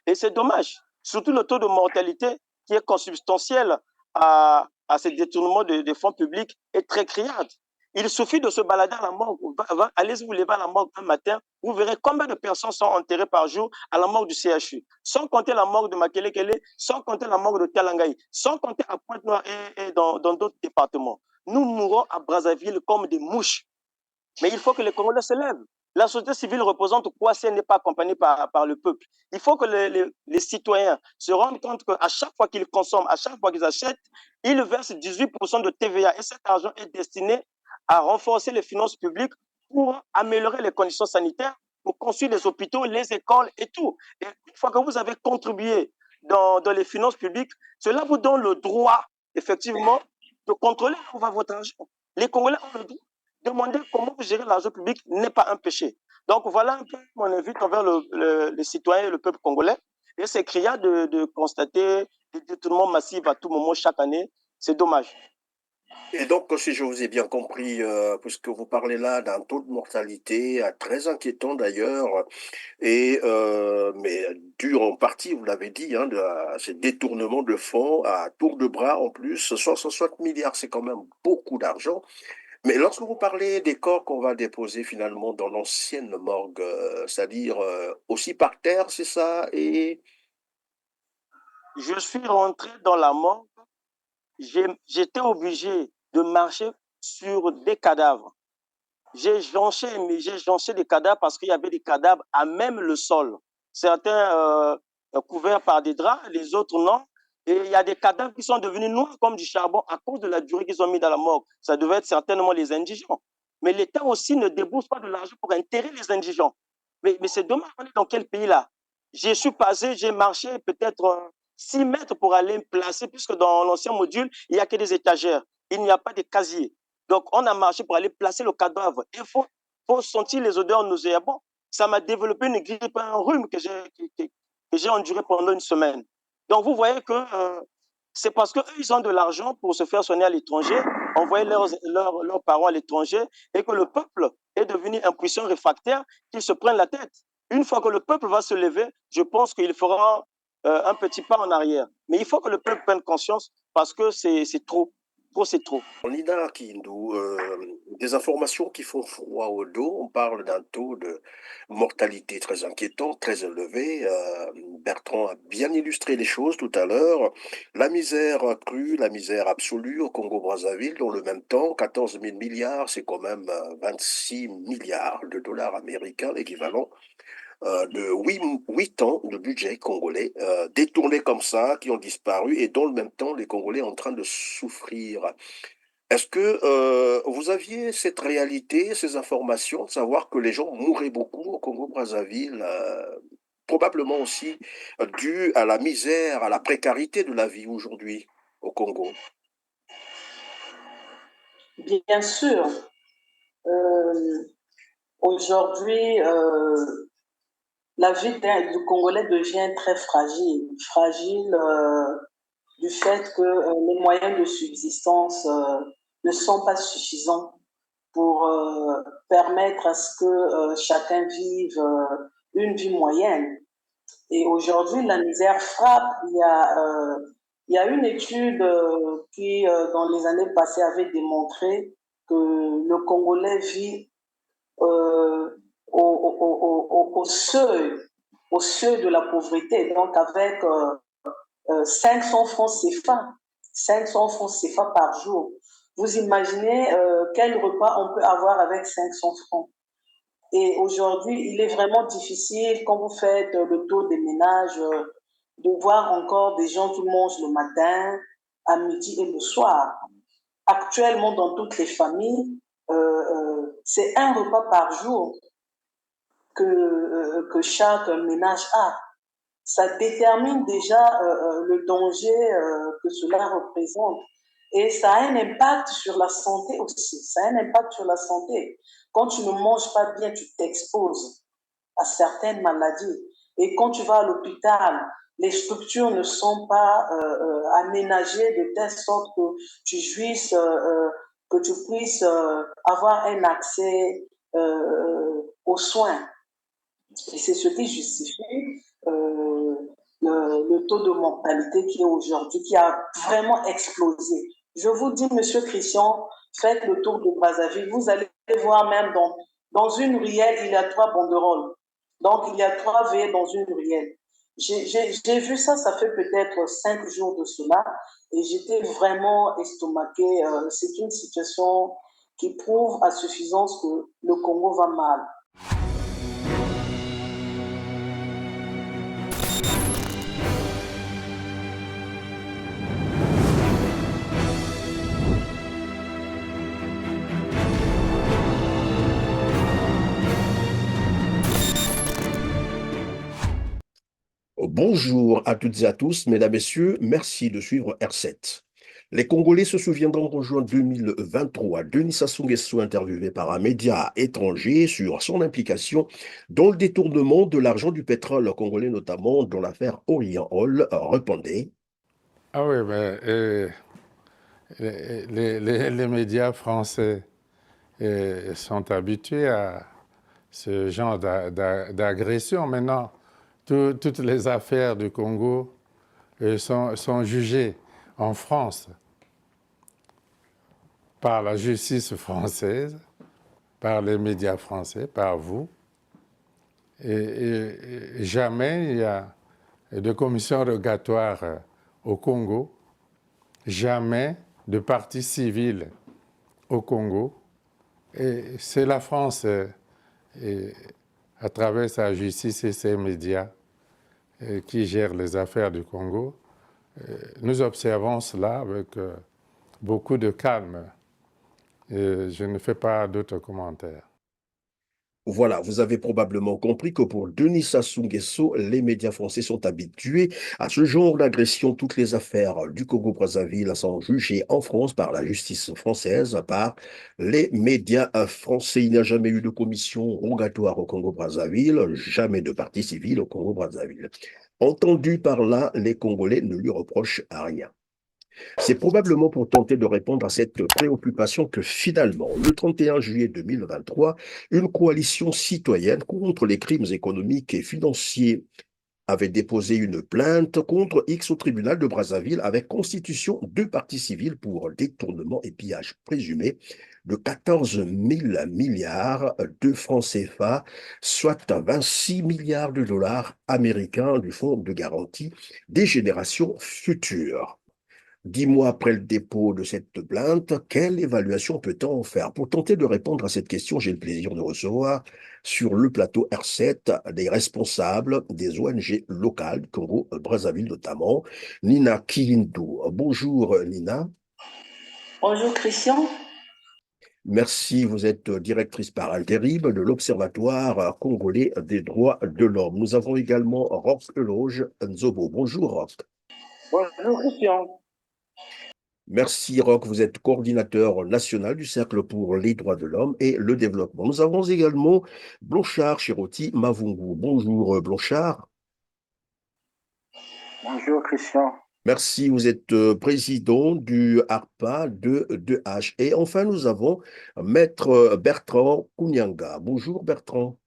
Et c'est dommage. Surtout le taux de mortalité qui est consubstantiel à ces détournements de fonds publics est très criard. Il suffit de se balader à la morgue. Allez-y vous lever à la morgue un matin, vous verrez combien de personnes sont enterrées par jour à la morgue du CHU. Sans compter la morgue de Makelekele, sans compter la morgue de Talangaï, sans compter à Pointe-Noire et dans d'autres départements. Nous mourons à Brazzaville comme des mouches. Mais il faut que les Congolais se lèvent. La société civile représente quoi si elle n'est pas accompagnée par le peuple? Il faut que les citoyens se rendent compte qu'à chaque fois qu'ils consomment, à chaque fois qu'ils achètent, ils versent 18% de TVA. Et cet argent est destiné à renforcer les finances publiques pour améliorer les conditions sanitaires, pour construire les hôpitaux, les écoles et tout. Et une fois que vous avez contribué dans les finances publiques, cela vous donne le droit, effectivement, de contrôler où va votre argent. Les Congolais ont le droit. Demander comment vous gérez l'argent public n'est pas un péché. Donc voilà un peu mon invite envers les citoyens et le peuple congolais. Et c'est criard de constater des détournements massifs à tout moment chaque année. C'est dommage. Et donc, si je vous ai bien compris, puisque vous parlez là d'un taux de mortalité très inquiétant d'ailleurs, mais dû en partie, vous l'avez dit, hein, à ces détournements de fonds à tour de bras en plus, 160 milliards, c'est quand même beaucoup d'argent. Mais lorsque vous parlez des corps qu'on va déposer finalement dans l'ancienne morgue, c'est-à-dire aussi par terre, c'est ça, et Je suis rentré dans la mort. J'étais obligé de marcher sur des cadavres. J'ai jonché des cadavres parce qu'il y avait des cadavres à même le sol. Certains couverts par des draps, les autres non. Et il y a des cadavres qui sont devenus noirs comme du charbon à cause de la durée qu'ils ont mis dans la morgue. Ça devait être certainement les indigents. Mais l'État aussi ne débourse pas de l'argent pour enterrer les indigents. Mais c'est dommage, on est dans quel pays là? Je suis passé, j'ai marché peut-être 6 mètres pour aller me placer, puisque dans l'ancien module, il n'y a que des étagères. Il n'y a pas de casiers. Donc, on a marché pour aller placer le cadavre. Il faut sentir les odeurs nauséabondes. Ça m'a développé une grippe, un rhume que j'ai enduré pendant une semaine. Donc, vous voyez que c'est parce qu'eux, ils ont de l'argent pour se faire soigner à l'étranger, envoyer leurs parents à l'étranger, et que le peuple est devenu impuissant, réfractaire, qu'ils se prennent la tête. Une fois que le peuple va se lever, je pense qu'il fera un petit pas en arrière. Mais il faut que le peuple prenne conscience parce que c'est trop. Trop, c'est trop. Nina Kindou, des informations qui font froid au dos. On parle d'un taux de mortalité très inquiétant, très élevé. Bertrand a bien illustré les choses tout à l'heure. La misère crue, la misère absolue au Congo-Brazzaville, dans le même temps, 14 000 milliards, c'est quand même 26 milliards de dollars américains, l'équivalent de 8 ans de budget congolais, détournés comme ça, qui ont disparu, et dans le même temps, les Congolais en train de souffrir. Est-ce que vous aviez cette réalité, ces informations, de savoir que les gens mouraient beaucoup au Congo-Brazzaville, probablement aussi dû à la misère, à la précarité de la vie aujourd'hui au Congo? Bien sûr, euh, aujourd'hui, la vie du Congolais devient très fragile. Fragile du fait que les moyens de subsistance ne sont pas suffisants pour permettre à ce que chacun vive une vie moyenne. Et aujourd'hui, la misère frappe. Il y a une étude qui, dans les années passées, avait démontré que le Congolais vit euh, au seuil de la pauvreté, donc avec 500 francs CFA, 500 francs CFA par jour. Vous imaginez quel repas on peut avoir avec 500 francs. Et aujourd'hui, il est vraiment difficile quand vous faites le tour des ménages de voir encore des gens qui mangent le matin, à midi et le soir. Actuellement, dans toutes les familles, c'est un repas par jour que chaque ménage a. Ça détermine déjà le danger que cela représente. Et ça a un impact sur la santé aussi. Ça a un impact sur la santé. Quand tu ne manges pas bien, tu t'exposes à certaines maladies. Et quand tu vas à l'hôpital, les structures ne sont pas aménagées de telle sorte que tu jouisses, que tu puisses avoir un accès aux soins. Et c'est ce qui justifie taux de mortalité qui est aujourd'hui, qui a vraiment explosé. Je vous dis, Monsieur Christian, faites le tour de Brazzaville. Vous allez voir même dans une ruelle, il y a 3 banderoles. Donc, il y a 3 veillées dans une ruelle. J'ai vu ça, ça fait peut-être 5 jours de cela, et j'étais vraiment estomaquée. C'est une situation qui prouve à suffisance que le Congo va mal. Bonjour à toutes et à tous, mesdames, messieurs, merci de suivre R7. Les Congolais se souviendront qu'en juin 2023, Denis Sassou Nguesso, interviewé par un média étranger sur son implication dans le détournement de l'argent du pétrole congolais, notamment dans l'affaire Orient Oil, répondait. Ah oui, mais les médias français sont habitués à ce genre d'agression. Maintenant, toutes les affaires du Congo sont jugées en France par la justice française, par les médias français, par vous. Et jamais il y a de commission rogatoire au Congo, jamais de partie civile au Congo. Et c'est la France, à travers sa justice et ses médias, qui gère les affaires du Congo. Nous observons cela avec beaucoup de calme. Et je ne fais pas d'autres commentaires. Voilà, vous avez probablement compris que pour Denis Sassou Nguesso, les médias français sont habitués à ce genre d'agression. Toutes les affaires du Congo-Brazzaville sont jugées en France par la justice française, par les médias français. Il n'y a jamais eu de commission rogatoire au Congo-Brazzaville, jamais de partie civile au Congo-Brazzaville. Entendu par là, les Congolais ne lui reprochent rien. C'est probablement pour tenter de répondre à cette préoccupation que finalement, le 31 juillet 2023, une coalition citoyenne contre les crimes économiques et financiers avait déposé une plainte contre X au tribunal de Brazzaville avec constitution de partie civile pour détournement et pillage présumé de 14 000 milliards de francs CFA, soit 26 milliards de dollars américains du Fonds de garantie des générations futures. 10 mois après le dépôt de cette plainte, quelle évaluation peut-on en faire? Pour tenter de répondre à cette question, j'ai le plaisir de recevoir sur le plateau R7 des responsables des ONG locales, Congo-Brazzaville notamment, Nina Kiyindou. Bonjour Nina. Bonjour Christian. Merci, vous êtes directrice par intérim de l'Observatoire congolais des droits de l'homme. Nous avons également Roch Eloge Nzobo. Bonjour Roch. Bonjour Christian. Merci Roch, vous êtes coordinateur national du Cercle pour les droits de l'homme et le développement. Nous avons également Blanchard Chiroti Mavungu. Bonjour Blanchard. Bonjour Christian. Merci, vous êtes président du ARPA de H. Et enfin, nous avons Maître Bertrand Kounyanga. Bonjour Bertrand.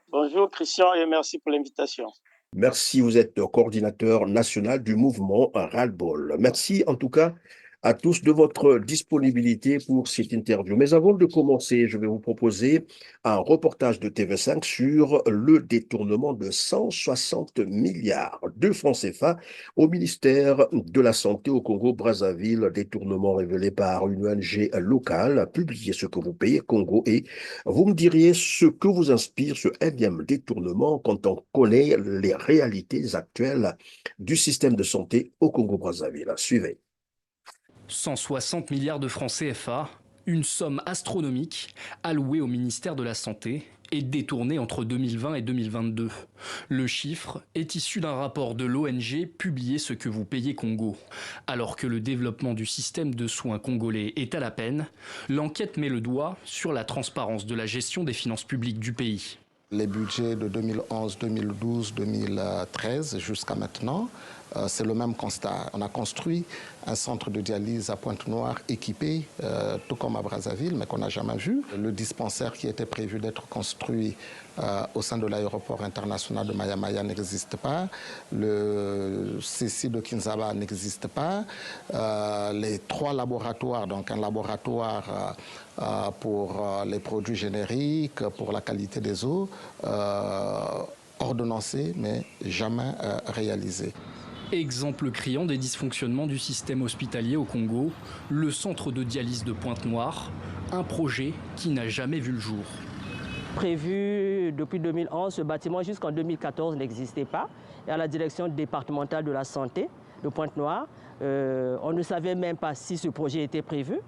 Bonjour Christian et merci pour l'invitation. Merci, vous êtes coordinateur national du mouvement Ras-le-Bol. Merci en tout cas à tous de votre disponibilité pour cette interview. Mais avant de commencer, je vais vous proposer un reportage de TV5 sur le détournement de 160 milliards de francs CFA au ministère de la Santé au Congo-Brazzaville. Détournement révélé par une ONG locale. Publiez ce que vous payez, Congo, et vous me diriez ce que vous inspire ce énième détournement quand on connaît les réalités actuelles du système de santé au Congo-Brazzaville. Suivez. 160 milliards de francs CFA, une somme astronomique allouée au ministère de la Santé et détournée entre 2020 et 2022. Le chiffre est issu d'un rapport de l'ONG publié Ce que vous payez Congo. Alors que le développement du système de soins congolais est à la peine, l'enquête met le doigt sur la transparence de la gestion des finances publiques du pays. Les budgets de 2011, 2012, 2013 jusqu'à maintenant, c'est le même constat. On a construit un centre de dialyse à Pointe-Noire équipé, tout comme à Brazzaville, mais qu'on n'a jamais vu. Le dispensaire qui était prévu d'être construit au sein de l'aéroport international de Maya-Maya n'existe pas. Le CC de Kinshasa n'existe pas. Les 3 laboratoires, donc un laboratoire pour les produits génériques, pour la qualité des eaux, ordonnancés, mais jamais réalisés. Exemple criant des dysfonctionnements du système hospitalier au Congo, le centre de dialyse de Pointe-Noire, un projet qui n'a jamais vu le jour. Prévu depuis 2011, ce bâtiment jusqu'en 2014 n'existait pas. Et à la direction départementale de la santé de Pointe-Noire, on ne savait même pas si ce projet était prévu.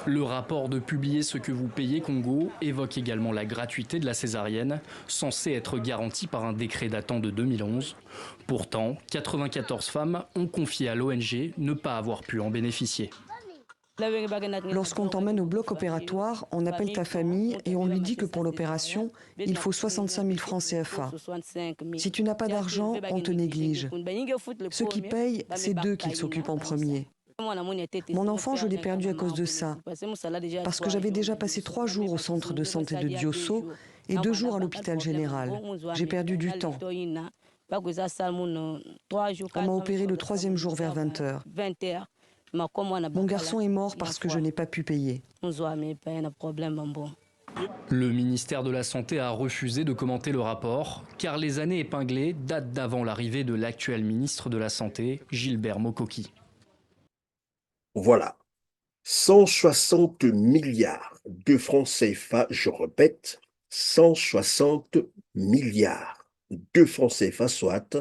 Le rapport de Publier ce que vous payez Congo évoque également la gratuité de la césarienne, censée être garantie par un décret datant de 2011. Pourtant, 94 femmes ont confié à l'ONG ne pas avoir pu en bénéficier. Lorsqu'on t'emmène au bloc opératoire, on appelle ta famille et on lui dit que pour l'opération, il faut 65 000 francs CFA. Si tu n'as pas d'argent, on te néglige. Ceux qui payent, c'est d'eux qu'ils s'occupent en premier. Mon enfant, je l'ai perdu à cause de ça, parce que j'avais déjà passé 3 jours au centre de santé de Diosso et 2 jours à l'hôpital général. J'ai perdu du temps. On m'a opéré le 3e jour vers 20 h. Mon garçon est mort parce que je n'ai pas pu payer. Le ministère de la Santé a refusé de commenter le rapport, car les années épinglées datent d'avant l'arrivée de l'actuel ministre de la Santé, Gilbert Mokoki. Voilà. 160 milliards de francs CFA, je répète, 160 milliards de francs CFA, soit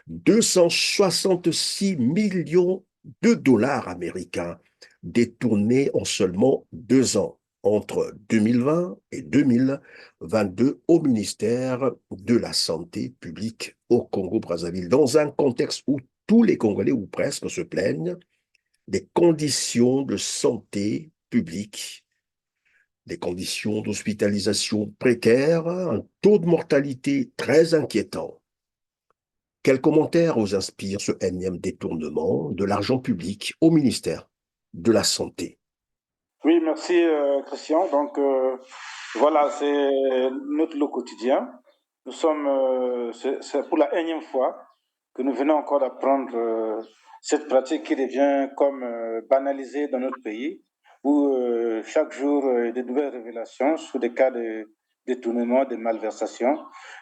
266 millions de dollars américains détournés en seulement 2 ans, entre 2020 et 2022, au ministère de la Santé publique au Congo-Brazzaville, dans un contexte où tous les Congolais, ou presque, se plaignent des conditions de santé publique, des conditions d'hospitalisation précaires, un taux de mortalité très inquiétant. Quels commentaires vous inspire ce énième détournement de l'argent public au ministère de la Santé? Oui, merci Christian. Donc voilà, c'est notre lot quotidien. Nous sommes, c'est pour la énième fois que nous venons encore d'apprendre cette pratique qui devient comme banalisée dans notre pays, où chaque jour de nouvelles révélations sur des cas de détournement, de malversation.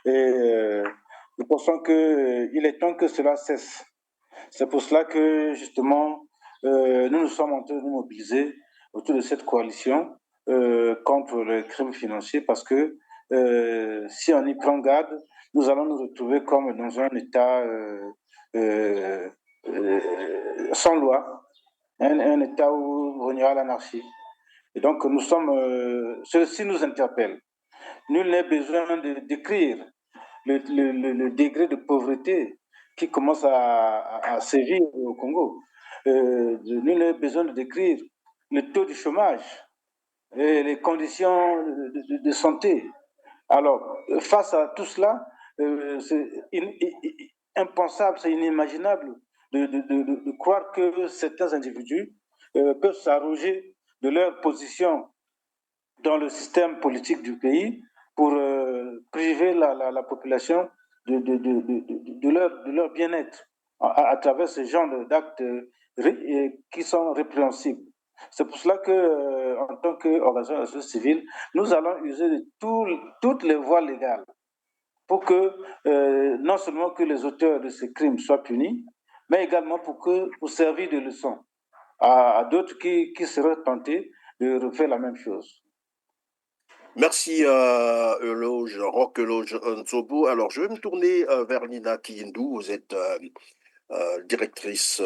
Et nous pensons qu'il est temps que cela cesse. C'est pour cela que justement nous nous sommes en train de nous mobiliser autour de cette coalition contre le crime financier, parce que si on y prend garde, nous allons nous retrouver comme dans un État sans loi, un État où il y aura l'anarchie. Et donc, ceci nous interpelle. Nul n'est besoin de décrire le degré de pauvreté qui commence à sévir au Congo. Nul n'est besoin de décrire le taux de chômage et les conditions de santé. Alors, face à tout cela, c'est impensable, c'est inimaginable de croire que certains individus peuvent s'arroger de leur position dans le système politique du pays pour priver la population de leur bien-être à travers ce genre d'actes qui sont répréhensibles. C'est pour cela que, en tant qu'organisation de la société civile, nous allons user de toutes les voies légales pour que non seulement que les auteurs de ces crimes soient punis, mais également pour servir de leçon à d'autres qui seraient tentés de refaire la même chose. Merci, Roch Eloge Nzobo. Alors, je vais me tourner vers Nina Kiyindou. Vous êtes directrice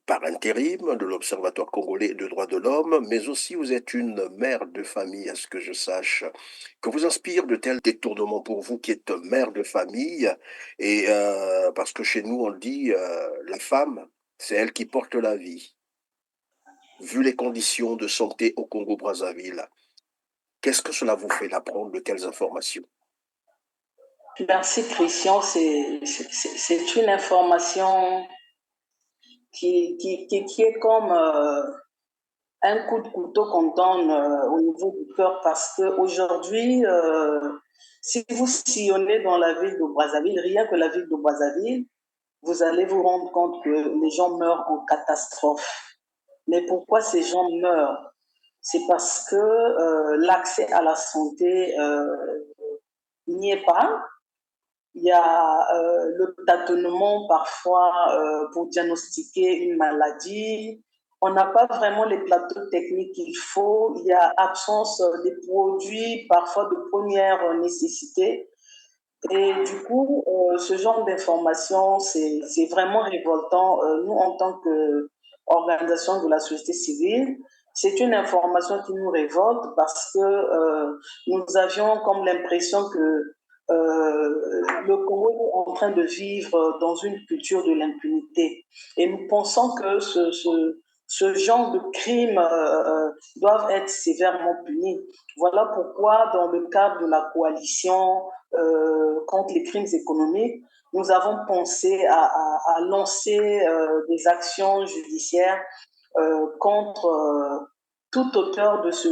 par intérim de l'Observatoire congolais des droits de l'homme, mais aussi vous êtes une mère de famille, à ce que je sache. Que vous inspire de tels détournements pour vous qui êtes mère de famille? Et parce que chez nous, on dit la femme, c'est elle qui porte la vie. Vu les conditions de santé au Congo-Brazzaville, qu'est-ce que cela vous fait d'apprendre de telles informations? Merci Christian, c'est une information qui est comme un coup de couteau qu'on donne au niveau du cœur parce qu'aujourd'hui, si vous sillonnez dans la ville de Brazzaville, rien que la ville de Brazzaville, vous allez vous rendre compte que les gens meurent en catastrophe. Mais pourquoi ces gens meurent? C'est parce que l'accès à la santé n'y est pas. Il y a le tâtonnement parfois pour diagnostiquer une maladie. On n'a pas vraiment les plateaux techniques qu'il faut. Il y a absence des produits parfois de première nécessité. Et du coup, ce genre d'information, c'est vraiment révoltant. Nous, en tant qu'organisation de la société civile, c'est une information qui nous révolte parce que nous avions comme l'impression que le Congo est en train de vivre dans une culture de l'impunité. Et nous pensons que ce genre de crimes doivent être sévèrement punis. Voilà pourquoi, dans le cadre de la coalition contre les crimes économiques, nous avons pensé à lancer des actions judiciaires contre tout auteur de ce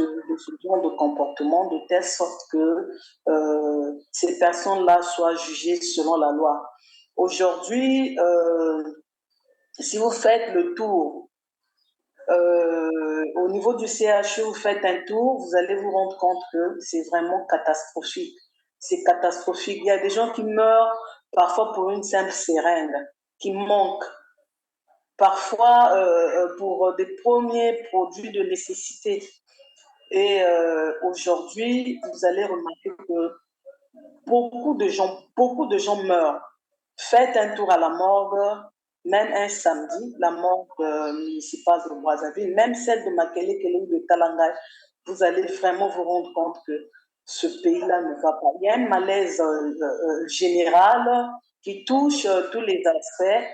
genre de comportement, de telle sorte que ces personnes-là soient jugées selon la loi. Aujourd'hui, si vous faites le tour, au niveau du CHU, vous faites un tour, vous allez vous rendre compte que c'est vraiment catastrophique. C'est catastrophique. Il y a des gens qui meurent parfois pour une simple seringue, qui manquent parfois pour des premiers produits de nécessité. Et aujourd'hui, vous allez remarquer que beaucoup de gens meurent. Faites un tour à la morgue, même un samedi, la morgue municipale de Brazzaville, même celle de Makelele ou de Talanga, vous allez vraiment vous rendre compte que ce pays-là ne va pas. Il y a un malaise général qui touche tous les aspects,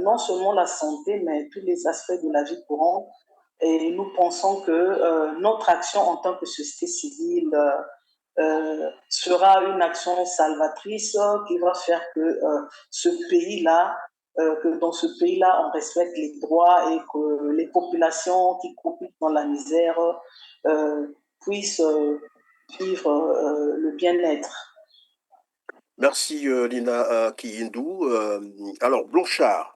non seulement la santé, mais tous les aspects de la vie courante. Et nous pensons que notre action en tant que société civile sera une action salvatrice qui va faire que ce pays-là, que dans ce pays-là, on respecte les droits et que les populations qui croupissent dans la misère puissent vivre le bien-être. Merci Lina Kiyindou. Alors Blanchard,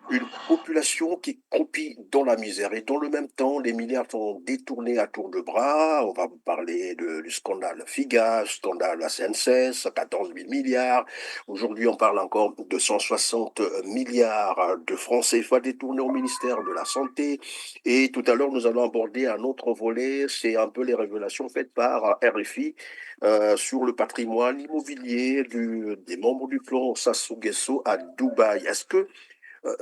une population qui croupit dans la misère et dans le même temps, les milliards sont détournés à tour de bras. On va vous parler du scandale FIGA, scandale SNCF, 14 000 milliards. Aujourd'hui, on parle encore de 160 milliards de francs CFA détournés au ministère de la Santé. Et tout à l'heure, nous allons aborder un autre volet, c'est un peu les révélations faites par RFI sur le patrimoine immobilier des membres du clan Sassou Nguesso à Dubaï. Est-ce que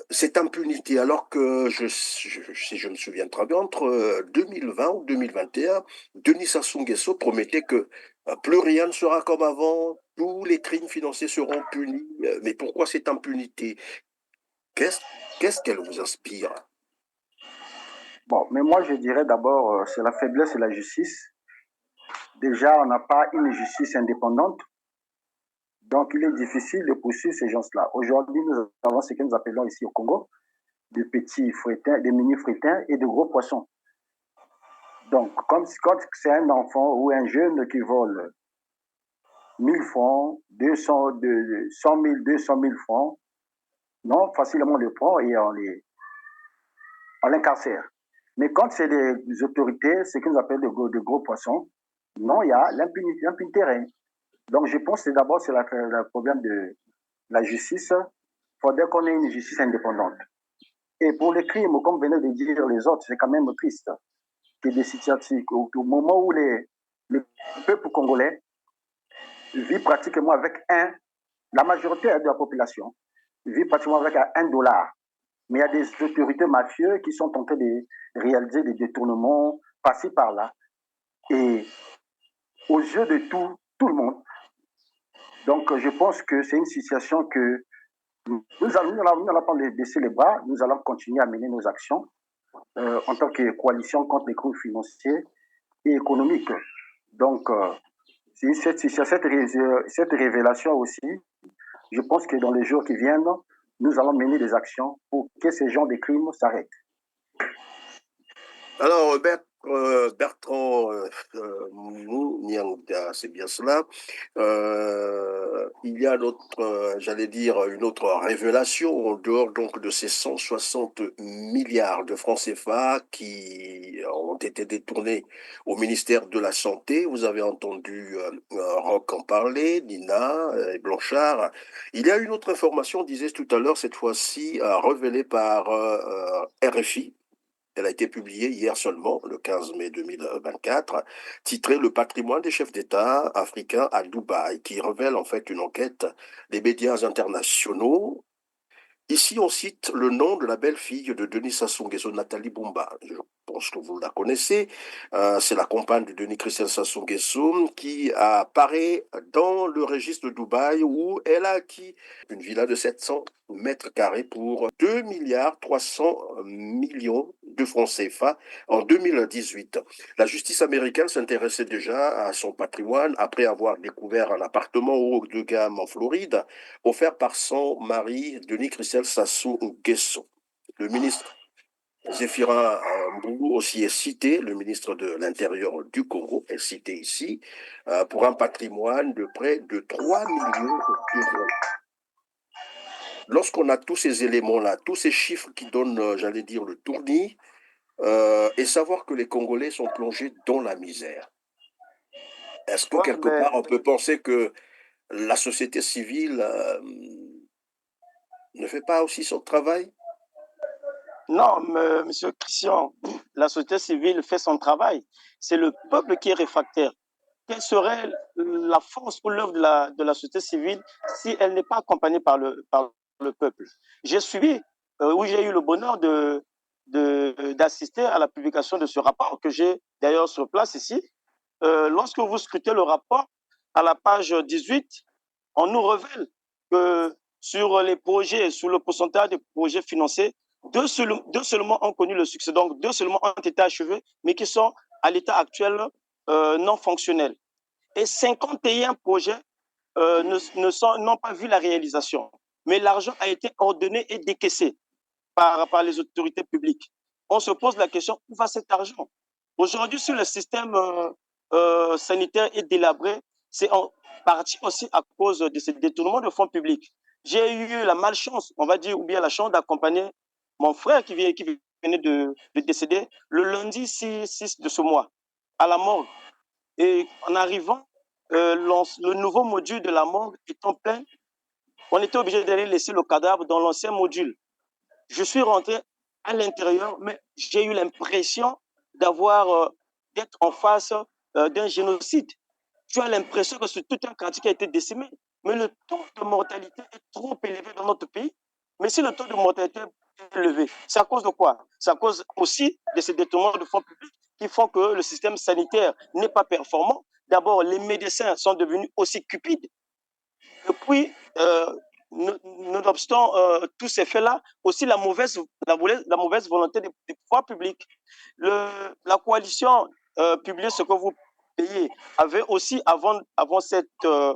cette impunité, alors que, si je me souviens très bien, entre 2020 ou 2021, Denis Sassou Nguesso promettait que plus rien ne sera comme avant, tous les crimes financiers seront punis. Mais pourquoi cette impunité? Qu'est-ce qu'elle vous inspire? Bon, mais moi je dirais d'abord, c'est la faiblesse de la justice. Déjà, on n'a pas une justice indépendante. Donc, il est difficile de poursuivre ces gens-là. Aujourd'hui, nous avons ce que nous appelons ici au Congo de petits frétins, de mini-frétins et de gros poissons. Donc, quand c'est un enfant ou un jeune qui vole 1000 francs, 100 000, 200 000 francs, non, facilement on le prend et on l'incarcère. Mais quand c'est des autorités, ce que nous appelons de gros poissons, non, il y a l'impunité règne. Donc, je pense que d'abord, c'est le problème de la justice. Il faudrait qu'on ait une justice indépendante. Et pour les crimes, comme venaient de dire les autres, c'est quand même triste que des situations, au moment où le peuple congolais vit pratiquement avec la majorité de la population vit pratiquement avec $1. Mais il y a des autorités mafieuses qui sont en train de réaliser des détournements par-ci par-là. Et aux yeux de tout le monde. Donc, je pense que c'est une situation que nous n'allons pas laisser les bras, nous allons continuer à mener nos actions en tant que coalition contre les crimes financiers et économiques. Donc, cette révélation aussi, je pense que dans les jours qui viennent, nous allons mener des actions pour que ces genres de crimes s'arrêtent. Alors, Bertrand Nyangda, c'est bien cela. Il y a j'allais dire, une autre révélation en dehors donc de ces 160 milliards de francs CFA qui ont été détournés au ministère de la Santé. Vous avez entendu Roch en parler, Nina et Blanchard. Il y a une autre information, on disait tout à l'heure, cette fois-ci révélée par RFI. Elle a été publiée hier seulement, le 15 mai 2024, titrée Le patrimoine des chefs d'État africains à Dubaï, qui révèle en fait une enquête des médias internationaux. Ici, on cite le nom de la belle-fille de Denis Sassou Nguesso, Nathalie Boumba. Je pense que vous la connaissez. C'est la compagne de Denis Christian Sassou Nguesso qui apparaît dans le registre de Dubaï où elle a acquis une villa de 700 mètres carrés pour 2 milliards 300 millions de francs CFA en 2018. La justice américaine s'intéressait déjà à son patrimoine après avoir découvert un appartement haut de gamme en Floride offert par son mari Denis Christian Sassou Nguesso. Le ministre Zéphirin Mbulu aussi est cité, le ministre de l'Intérieur du Congo est cité ici, pour un patrimoine de près de 3 millions d'euros. Lorsqu'on a tous ces éléments-là, tous ces chiffres qui donnent, j'allais dire, le tournis, et savoir que les Congolais sont plongés dans la misère, est-ce que quelque part on peut penser que la société civile ne fait pas aussi son travail? Non, monsieur Christian, la société civile fait son travail. C'est le peuple qui est réfractaire. Quelle serait la force ou l'œuvre de la société civile si elle n'est pas accompagnée par le peuple? J'ai suivi, où j'ai eu le bonheur d'assister à la publication de ce rapport que j'ai d'ailleurs sur place ici. Lorsque vous scrutez le rapport, à la page 18, on nous révèle que sur les projets, sur le pourcentage des projets financés, deux seulement ont connu le succès. Donc, 2 seulement ont été achevés, mais qui sont à l'état actuel non fonctionnels. Et 51 projets n'ont pas vu la réalisation. Mais l'argent a été ordonné et décaissé par les autorités publiques. On se pose la question, où va cet argent? Aujourd'hui, si le système sanitaire est délabré, c'est en partie aussi à cause de ce détournement de fonds publics. J'ai eu la malchance, on va dire, ou bien la chance d'accompagner mon frère qui venait de décéder le lundi 6 de ce mois à la morgue. Et en arrivant, le nouveau module de la morgue étant plein, on était obligé d'aller laisser le cadavre dans l'ancien module. Je suis rentré à l'intérieur, mais j'ai eu l'impression d'être en face d'un génocide. Tu as l'impression que c'est tout un quartier qui a été décimé. Mais le taux de mortalité est trop élevé dans notre pays. Mais si le taux de mortalité est élevé, c'est à cause de quoi? C'est à cause aussi de ces détournements de fonds publics qui font que le système sanitaire n'est pas performant. D'abord, les médecins sont devenus aussi cupides. Et puis, nonobstant tous ces faits-là, aussi la mauvaise volonté des pouvoirs publics. La coalition Publiez ce que vous payez avait aussi, avant la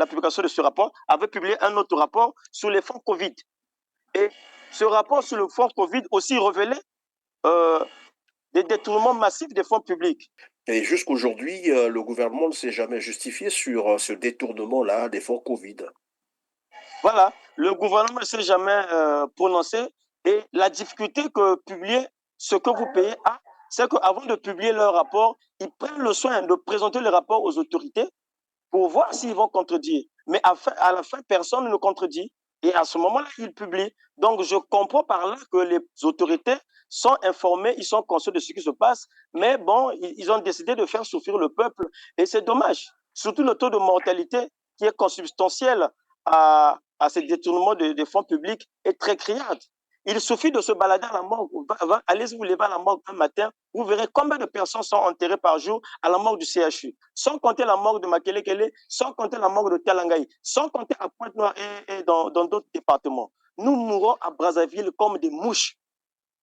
publication de ce rapport, avait publié un autre rapport sur les fonds Covid. Et ce rapport sur le fonds Covid aussi révélait des détournements massifs des fonds publics. Et jusqu'aujourd'hui, le gouvernement ne s'est jamais justifié sur ce détournement-là des fonds Covid. Voilà, le gouvernement ne s'est jamais prononcé. Et la difficulté que publier ce que vous payez a, c'est qu'avant de publier leur rapport, ils prennent le soin de présenter le rapport aux autorités pour voir s'ils vont contredire. Mais à la fin, personne ne contredit. Et à ce moment-là, ils publient. Donc, je comprends par là que les autorités sont informées, ils sont conscients de ce qui se passe. Mais bon, ils ont décidé de faire souffrir le peuple. Et c'est dommage. Surtout le taux de mortalité qui est consubstantiel à ces détournements des fonds publics est très criard. Il suffit de se balader à la morgue. Allez-y vous lever à la morgue un matin, vous verrez combien de personnes sont enterrées par jour à la morgue du CHU. Sans compter la morgue de Makelekele, sans compter la morgue de Talangaï, sans compter à Pointe-Noire et dans d'autres départements. Nous mourons à Brazzaville comme des mouches.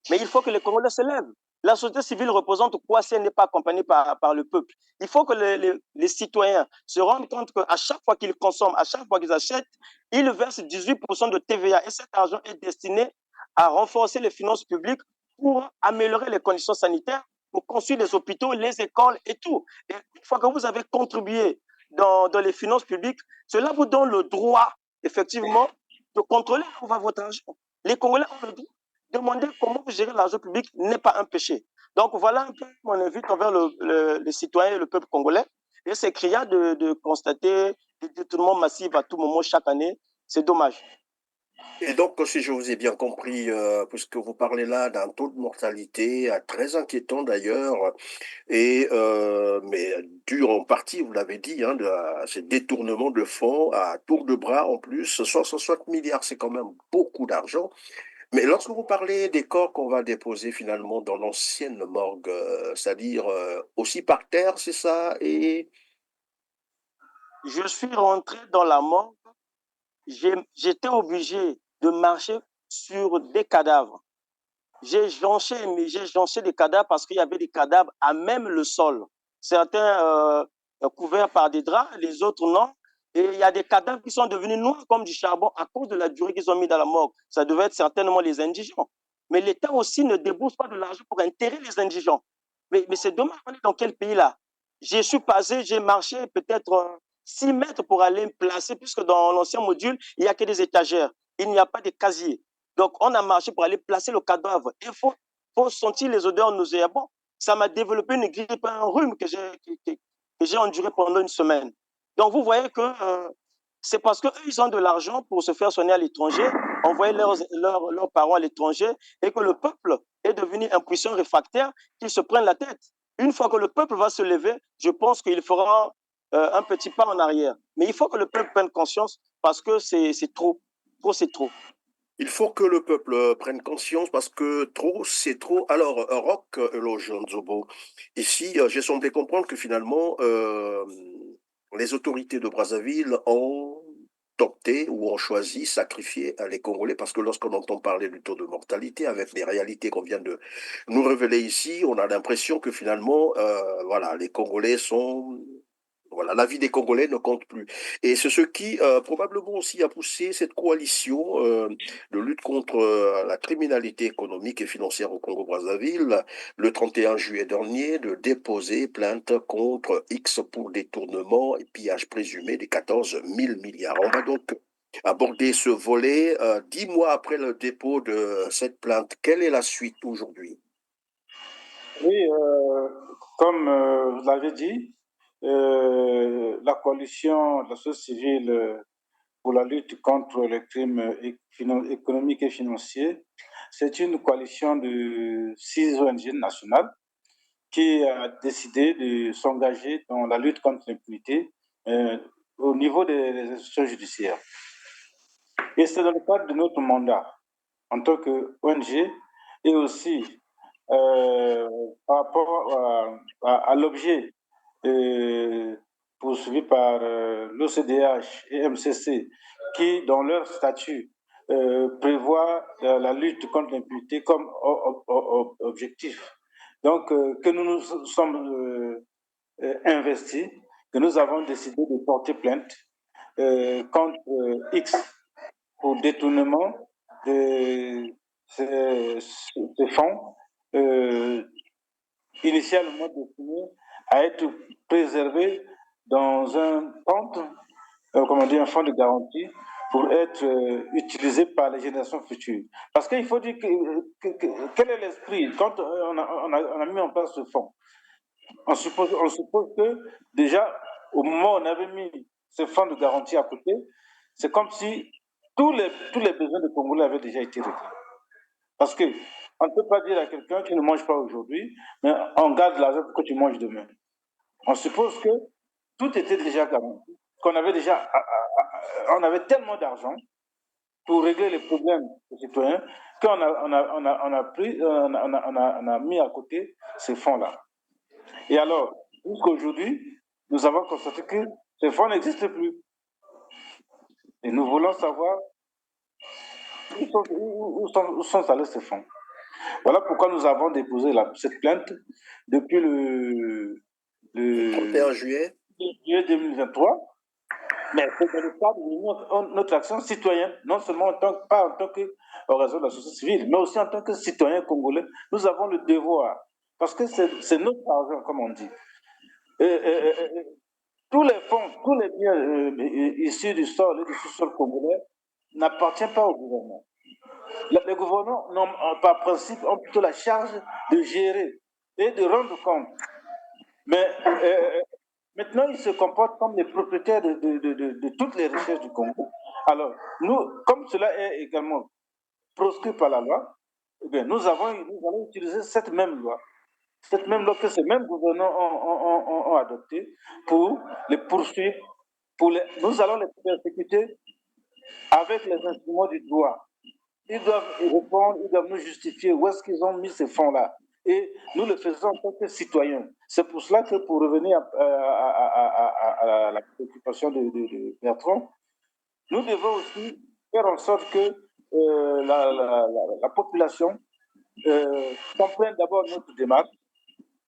Mais il faut que les Congolais se lèvent. La société civile représente quoi si elle n'est pas accompagnée par le peuple? Il faut que les citoyens se rendent compte qu'à chaque fois qu'ils consomment, à chaque fois qu'ils achètent, ils versent 18% de TVA et cet argent est destiné à renforcer les finances publiques pour améliorer les conditions sanitaires, pour construire les hôpitaux, les écoles et tout. Et une fois que vous avez contribué dans les finances publiques, cela vous donne le droit, effectivement, de contrôler où va votre argent. Les Congolais ont le droit. Demander comment vous gérez l'argent public n'est pas un péché. Donc voilà un peu mon invite envers les citoyens et le peuple congolais. Et c'est criant de constater des détournements massifs à tout moment chaque année. C'est dommage. Et donc, si je vous ai bien compris, puisque vous parlez là d'un taux de mortalité très inquiétant d'ailleurs, mais dû en partie, vous l'avez dit, hein, à ces détournements de fonds à tour de bras en plus, 160 milliards, c'est quand même beaucoup d'argent. Mais lorsque vous parlez des corps qu'on va déposer finalement dans l'ancienne morgue, c'est-à-dire aussi par terre, c'est ça? Et Je suis rentré dans la morgue, j'étais obligé de marcher sur des cadavres. J'ai jonché des cadavres parce qu'il y avait des cadavres à même le sol. Certains couverts par des draps, les autres non. Et il y a des cadavres qui sont devenus noirs comme du charbon à cause de la durée qu'ils ont mis dans la morgue. Ça devait être certainement les indigents. Mais l'État aussi ne débourse pas de l'argent pour enterrer les indigents. Mais c'est dommage, on est dans quel pays là? J'y suis passé, j'ai marché peut-être 6 mètres pour aller me placer, puisque dans l'ancien module, il n'y a que des étagères. Il n'y a pas de casier. Donc, on a marché pour aller placer le cadavre. Il faut sentir les odeurs nauséabondes. Ça m'a développé une grippe, un rhume que j'ai enduré pendant une semaine. Donc, vous voyez que c'est parce qu'eux, ils ont de l'argent pour se faire soigner à l'étranger, envoyer leurs parents à l'étranger, et que le peuple est devenu impuissant, réfractaire, qu'ils se prennent la tête. Une fois que le peuple va se lever, je pense qu'il fera un petit pas en arrière. Mais il faut que le peuple prenne conscience parce que c'est trop. Trop, c'est trop. il faut que le peuple prenne conscience parce que trop, c'est trop. Alors, Roch Lojonzobo, ici, j'ai semblé comprendre que finalement, les autorités de Brazzaville ont opté ou ont choisi, sacrifié les Congolais parce que lorsqu'on entend parler du taux de mortalité avec les réalités qu'on vient de nous révéler ici, on a l'impression que finalement, voilà, les Congolais sont voilà, la vie des Congolais ne compte plus. Et c'est ce qui probablement aussi a poussé cette coalition de lutte contre la criminalité économique et financière au Congo-Brazzaville le 31 juillet dernier de déposer plainte contre X pour détournement et pillage présumé des 14 000 milliards. On va donc aborder ce volet 10 mois après le dépôt de cette plainte. Quelle est la suite aujourd'hui? Oui, comme vous l'avez dit, la coalition de la société civile pour la lutte contre les crimes économiques et financiers, c'est une coalition de 6 ONG nationales qui a décidé de s'engager dans la lutte contre l'impunité au niveau des institutions judiciaires. Et c'est dans le cadre de notre mandat en tant qu'ONG et aussi par rapport à l'objet poursuivi par l'OCDH et MCC qui, dans leur statut, prévoit la lutte contre l'impunité comme objectif. Donc, que nous nous sommes investis, que nous avons décidé de porter plainte contre X au détournement de ces fonds initialement destinés à être préservés dans un compte, un fonds de garantie pour être utilisé par les générations futures. Parce qu'il faut dire quel est l'esprit quand on a mis en place ce fonds. On suppose que déjà, au moment où on avait mis ce fonds de garantie à côté, c'est comme si tous les besoins de Congolais avaient déjà été réglés. Parce qu'on ne peut pas dire à quelqu'un qui ne mange pas aujourd'hui, mais on garde l'argent pour que tu manges demain. On suppose que tout était déjà garanti, qu'on avait déjà, on avait tellement d'argent pour régler les problèmes des citoyens qu'on a mis à côté ces fonds-là. Et alors, jusqu'aujourd'hui, nous avons constaté que ces fonds n'existent plus. Et nous voulons savoir où sont allés ces fonds. Voilà pourquoi nous avons déposé cette plainte depuis le 31 juillet 2023. Mais c'est dans le cadre de notre action citoyenne, non seulement pas en tant qu'organisation de la société civile, mais aussi en tant que citoyen congolais. Nous avons le devoir, parce que c'est notre argent, comme on dit. Tous les fonds, tous les biens issus du sol et du sous-sol congolais n'appartiennent pas au gouvernement. Les gouvernements, par principe, ont plutôt la charge de gérer et de rendre compte. Mais maintenant, ils se comportent comme les propriétaires de toutes les richesses du Congo. Alors, nous, comme cela est également proscrit par la loi, eh bien, nous allons utiliser cette même loi que ces mêmes gouvernements ont adoptée pour les poursuivre. Nous allons les persécuter avec les instruments du droit. Ils doivent répondre, ils doivent nous justifier où est-ce qu'ils ont mis ces fonds-là. Et nous le faisons en tant que citoyens. C'est pour cela que, pour revenir à la préoccupation de Bertrand, nous devons aussi faire en sorte que la population comprenne d'abord notre démarche.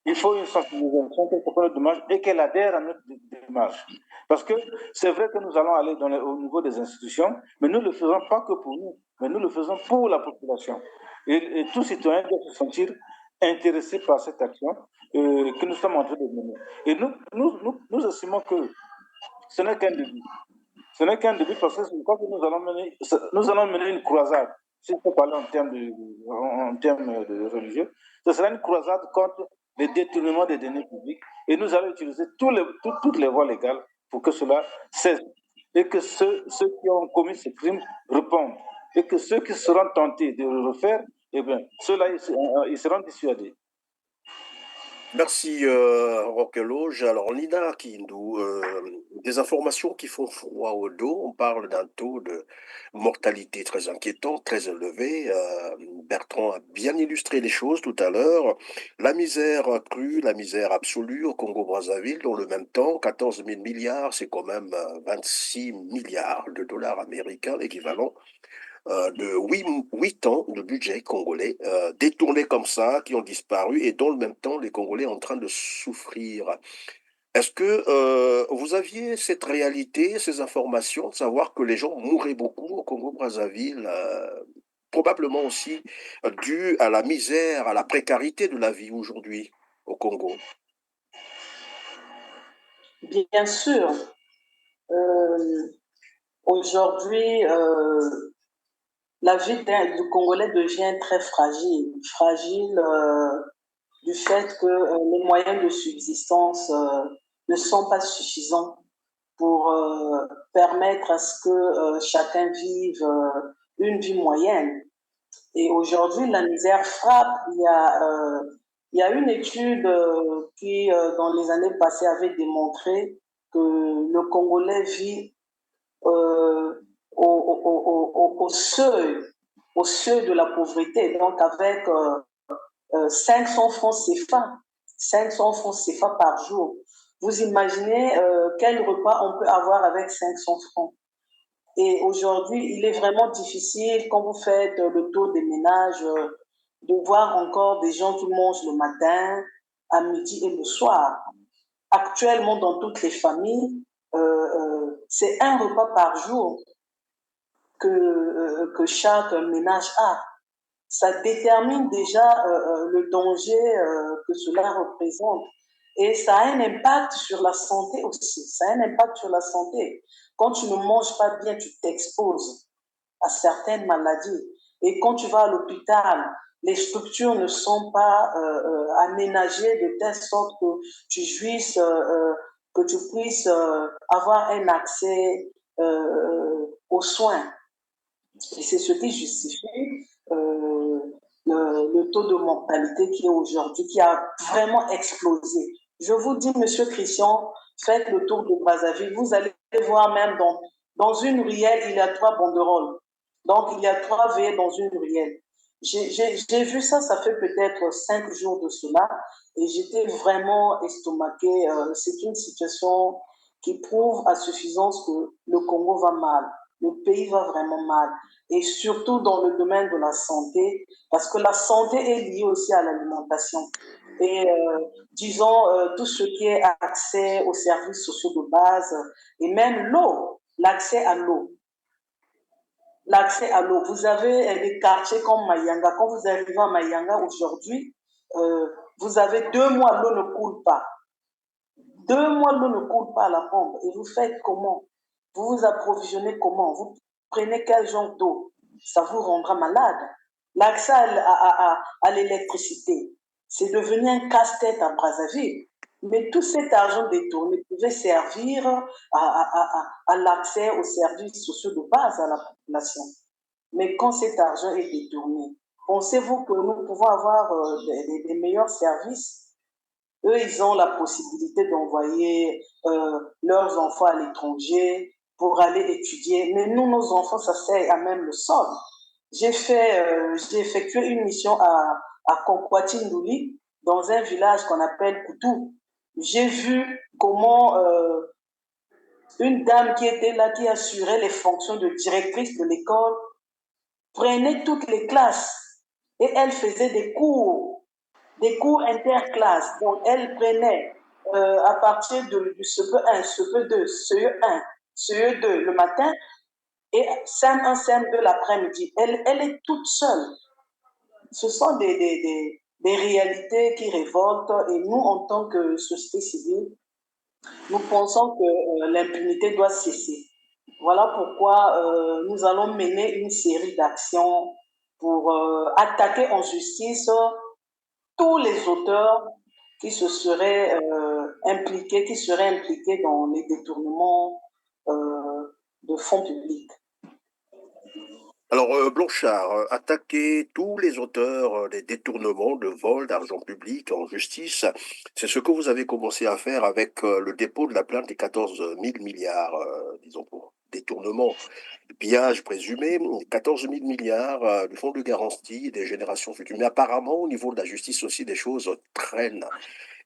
Il faut une sensibilisation qu'elle comprenne notre démarche et qu'elle adhère à notre démarche. Parce que c'est vrai que nous allons aller au niveau des institutions, mais nous ne le faisons pas que pour nous, mais nous le faisons pour la population. Et tout citoyen doit se sentir intéressé par cette action que nous sommes en train de mener. Et nous estimons que ce n'est qu'un début. Ce n'est qu'un début parce que je crois que nous allons mener une croisade. Si on peut parler en termes de religieux, ce sera une croisade contre les détournements des deniers publics et nous allons utiliser toutes les voies légales pour que cela cesse et que ceux qui ont commis ces crimes répondent et que ceux qui seront tentés de le refaire, eh bien, ceux-là, ils seront dissuadés. Merci Roqueloge. Alors Nina Kindou, des informations qui font froid au dos. On parle d'un taux de mortalité très inquiétant, très élevé. Bertrand a bien illustré les choses tout à l'heure. La misère crue, la misère absolue au Congo-Brazzaville. Dans le même temps, 14 000 milliards, c'est quand même 26 milliards de dollars américains, l'équivalent de 8 ans de budget congolais détournés comme ça, qui ont disparu, et dans le même temps, les Congolais en train de souffrir. Est-ce que vous aviez cette réalité, ces informations, de savoir que les gens mouraient beaucoup au Congo-Brazzaville, probablement aussi dû à la misère, à la précarité de la vie aujourd'hui au Congo? Bien sûr. Aujourd'hui, la vie du Congolais devient très fragile. Fragile du fait que les moyens de subsistance ne sont pas suffisants pour permettre à ce que chacun vive une vie moyenne. Et aujourd'hui, la misère frappe. Il y a une étude qui, dans les années passées, avait démontré que le Congolais vit au seuil de la pauvreté, donc avec 500 francs CFA, 500 francs CFA par jour. Vous imaginez quel repas on peut avoir avec 500 francs. Et aujourd'hui, il est vraiment difficile, quand vous faites le tour des ménages, de voir encore des gens qui mangent le matin, à midi et le soir. Actuellement, dans toutes les familles, c'est un repas par jour que chaque ménage a. Ça détermine déjà le danger que cela représente. Et ça a un impact sur la santé aussi. Ça a un impact sur la santé. Quand tu ne manges pas bien, tu t'exposes à certaines maladies. Et quand tu vas à l'hôpital, les structures ne sont pas aménagées de telle sorte que tu jouisses, que tu puisses avoir un accès aux soins. Et c'est ce qui justifie le taux de mortalité qui est aujourd'hui, qui a vraiment explosé. Je vous dis, Monsieur Christian, faites le tour de Brazzaville. Vous allez voir même dans une ruelle, il y a 3 banderoles. Donc, il y a 3 veillées dans une ruelle. J'ai vu ça, ça fait peut-être 5 jours de cela, et j'étais vraiment estomaquée. C'est une situation qui prouve à suffisance que le Congo va mal. le pays va vraiment mal. Et surtout dans le domaine de la santé, parce que la santé est liée aussi à l'alimentation. Et disons, tout ce qui est accès aux services sociaux de base, et même l'eau, l'accès à l'eau. L'accès à l'eau. Vous avez des quartiers comme Mayanga. Quand vous arrivez à Mayanga aujourd'hui, vous avez 2 mois, l'eau ne coule pas. 2 mois, l'eau ne coule pas à la pompe. Et vous faites comment? Vous vous approvisionnez comment? Vous prenez quel genre d'eau? Ça vous rendra malade. L'accès à l'électricité, c'est devenu un casse-tête à Brazzaville. Mais tout cet argent détourné pouvait servir à l'accès aux services sociaux de base à la population. Mais quand cet argent est détourné, pensez-vous que nous pouvons avoir des meilleurs services? Eux, ils ont la possibilité d'envoyer leurs enfants à l'étranger pour aller étudier. Mais nous, nos enfants, ça sert à même le sol. J'ai effectué une mission à Konkwati-Ndouli, dans un village qu'on appelle Koutou. J'ai vu comment une dame qui était là, qui assurait les fonctions de directrice de l'école, prenait toutes les classes et elle faisait des cours interclasses. Donc, elle prenait à partir du CE1, CE2, CE1, CE2 le matin et CM1, CM2 l'après-midi. Elle est toute seule. Ce sont des réalités qui révoltent et nous, en tant que société civile, nous pensons que l'impunité doit cesser. Voilà pourquoi nous allons mener une série d'actions pour attaquer en justice tous les auteurs qui seraient impliqués dans les détournements de fonds publics. Alors, Blanchard, attaquer tous les auteurs des détournements de vol d'argent public en justice, c'est ce que vous avez commencé à faire avec le dépôt de la plainte des 14 000 milliards, disons, pour détournement, pillage présumé, 14 000 milliards du fonds de garantie des générations futures. Mais apparemment, au niveau de la justice aussi, des choses traînent.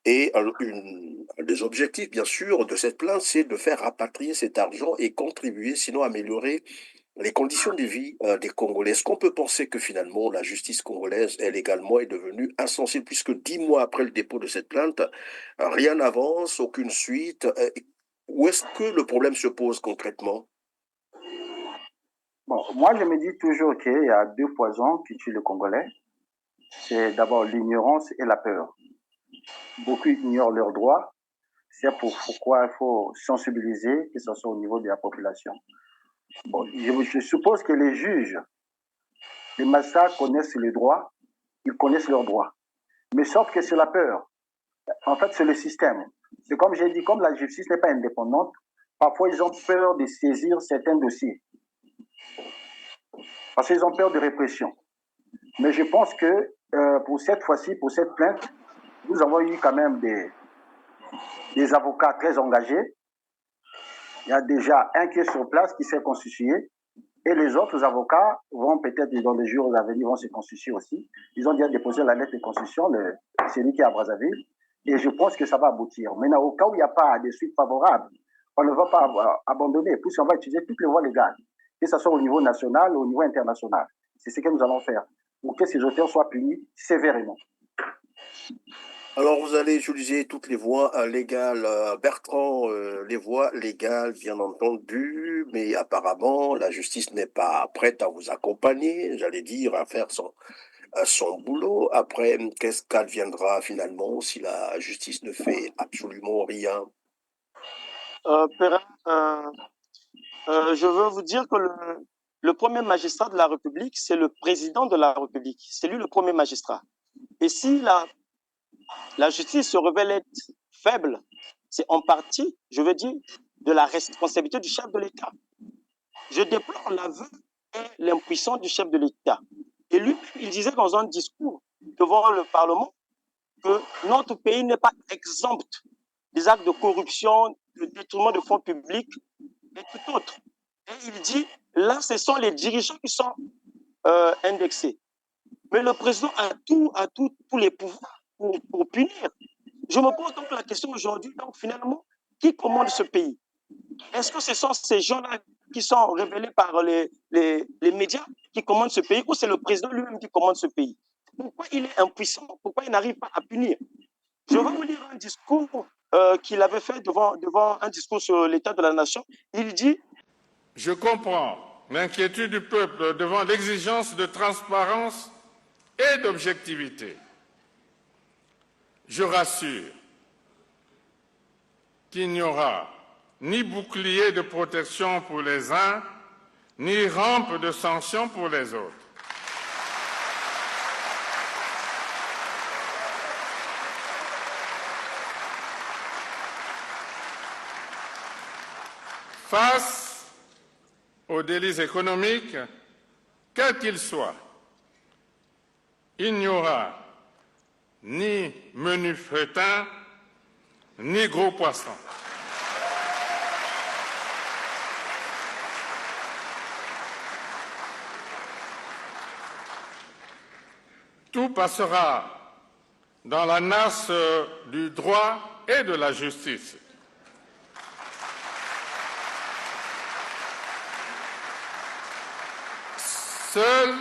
Et un des objectifs, bien sûr, de cette plainte, c'est de faire rapatrier cet argent et contribuer, sinon améliorer les conditions de vie des Congolais. Est-ce qu'on peut penser que finalement la justice congolaise, elle également, est devenue insensible, puisque 10 mois après le dépôt de cette plainte, rien n'avance, aucune suite. Où est-ce que le problème se pose concrètement? Bon, moi, je me dis toujours qu'il y a 2 poisons qui tuent le Congolais. C'est d'abord l'ignorance et la peur. Beaucoup ignorent leurs droits. C'est pourquoi il faut sensibiliser, que ce soit au niveau de la population. Bon, je suppose que les juges, les magistrats connaissent les droits, ils connaissent leurs droits. Mais sauf que c'est la peur. En fait, c'est le système. C'est comme j'ai dit, comme la justice n'est pas indépendante, parfois ils ont peur de saisir certains dossiers. Parce qu'ils ont peur de répression. Mais je pense que pour cette fois-ci, pour cette plainte, nous avons eu quand même des avocats très engagés. Il y a déjà un qui est sur place, qui s'est constitué. Et les autres avocats vont peut-être, dans les jours à venir, vont se constituer aussi. Ils ont déjà déposé la lettre de constitution, celui qui est à Brazzaville. Et je pense que ça va aboutir. Maintenant, au cas où il n'y a pas de suite favorable, on ne va pas abandonner, puisqu'on va utiliser toutes les voies légales, que ce soit au niveau national ou au niveau international. C'est ce que nous allons faire, pour que ces auteurs soient punis sévèrement. Alors, vous allez utiliser toutes les voies légales. Bertrand, les voies légales, bien entendu, mais apparemment, la justice n'est pas prête à vous accompagner, j'allais dire, à faire son boulot. Après, qu'est-ce qu'adviendra finalement si la justice ne fait absolument rien? Perrin, je veux vous dire que le premier magistrat de la République, c'est le président de la République. C'est lui le premier magistrat. Et si la justice se révèle être faible, c'est en partie, je veux dire, de la responsabilité du chef de l'État. Je déplore l'aveu et l'impuissance du chef de l'État. Et lui, il disait dans un discours devant le Parlement que notre pays n'est pas exempt des actes de corruption, de détournement de fonds publics et tout autre. Et il dit, là, ce sont les dirigeants qui sont indexés. Mais le président a tous les pouvoirs pour punir. Je me pose donc la question aujourd'hui, donc finalement, qui commande ce pays? Est-ce que ce sont ces gens-là qui sont révélés par les médias qui commandent ce pays, ou c'est le président lui-même qui commande ce pays? Pourquoi il est impuissant? Pourquoi il n'arrive pas à punir? Je vais vous lire un discours qu'il avait fait devant un discours sur l'état de la nation. Il dit: je comprends l'inquiétude du peuple devant l'exigence de transparence et d'objectivité. Je rassure qu'il n'y aura ni bouclier de protection pour les uns, ni rampe de sanctions pour les autres. Face aux délits économiques, quels qu'ils soient, il n'y aura ni menu fretin, ni gros poisson. Tout passera dans la nasse du droit et de la justice. Seule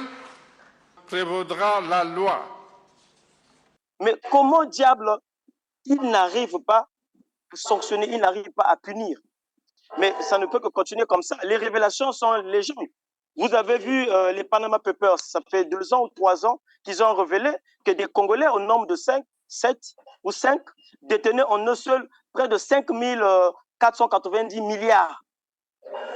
prévaudra la loi. Mais comment diable il n'arrive pas à sanctionner, il n'arrive pas à punir? Mais ça ne peut que continuer comme ça. Les révélations sont légion. Vous avez vu les Panama Papers, ça fait 2 ans ou 3 ans qu'ils ont révélé que des Congolais au nombre de 5, 7 ou 5 détenaient en eux seuls près de 5 490 milliards.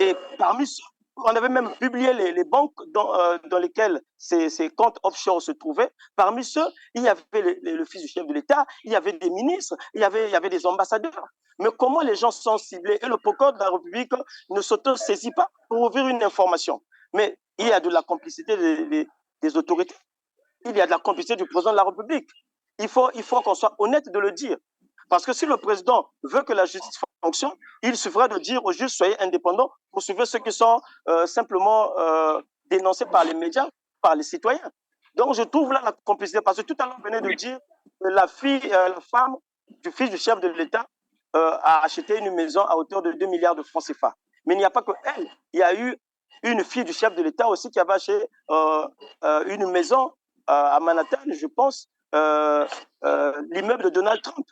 Et parmi ceux, on avait même publié les banques dans lesquelles ces comptes offshore se trouvaient. Parmi ceux, il y avait le fils du chef de l'État, il y avait des ministres, il y avait des ambassadeurs. Mais comment les gens sont ciblés? Et le procureur de la République ne s'auto-saisit pas pour ouvrir une information. Mais il y a de la complicité des autorités. Il y a de la complicité du président de la République. Il faut qu'on soit honnête de le dire. Parce que si le président veut que la justice fonctionne, il suffirait de dire aux juges: soyez indépendants, poursuivez ceux qui sont simplement dénoncés par les médias, par les citoyens. Donc je trouve là la complicité. Parce que tout à l'heure, on venait de dire que la femme du fils du chef de l'État a acheté une maison à hauteur de 2 milliards de francs CFA. Mais il n'y a pas que elle. Il y a eu une fille du chef de l'État aussi qui avait acheté une maison à Manhattan, je pense, l'immeuble de Donald Trump.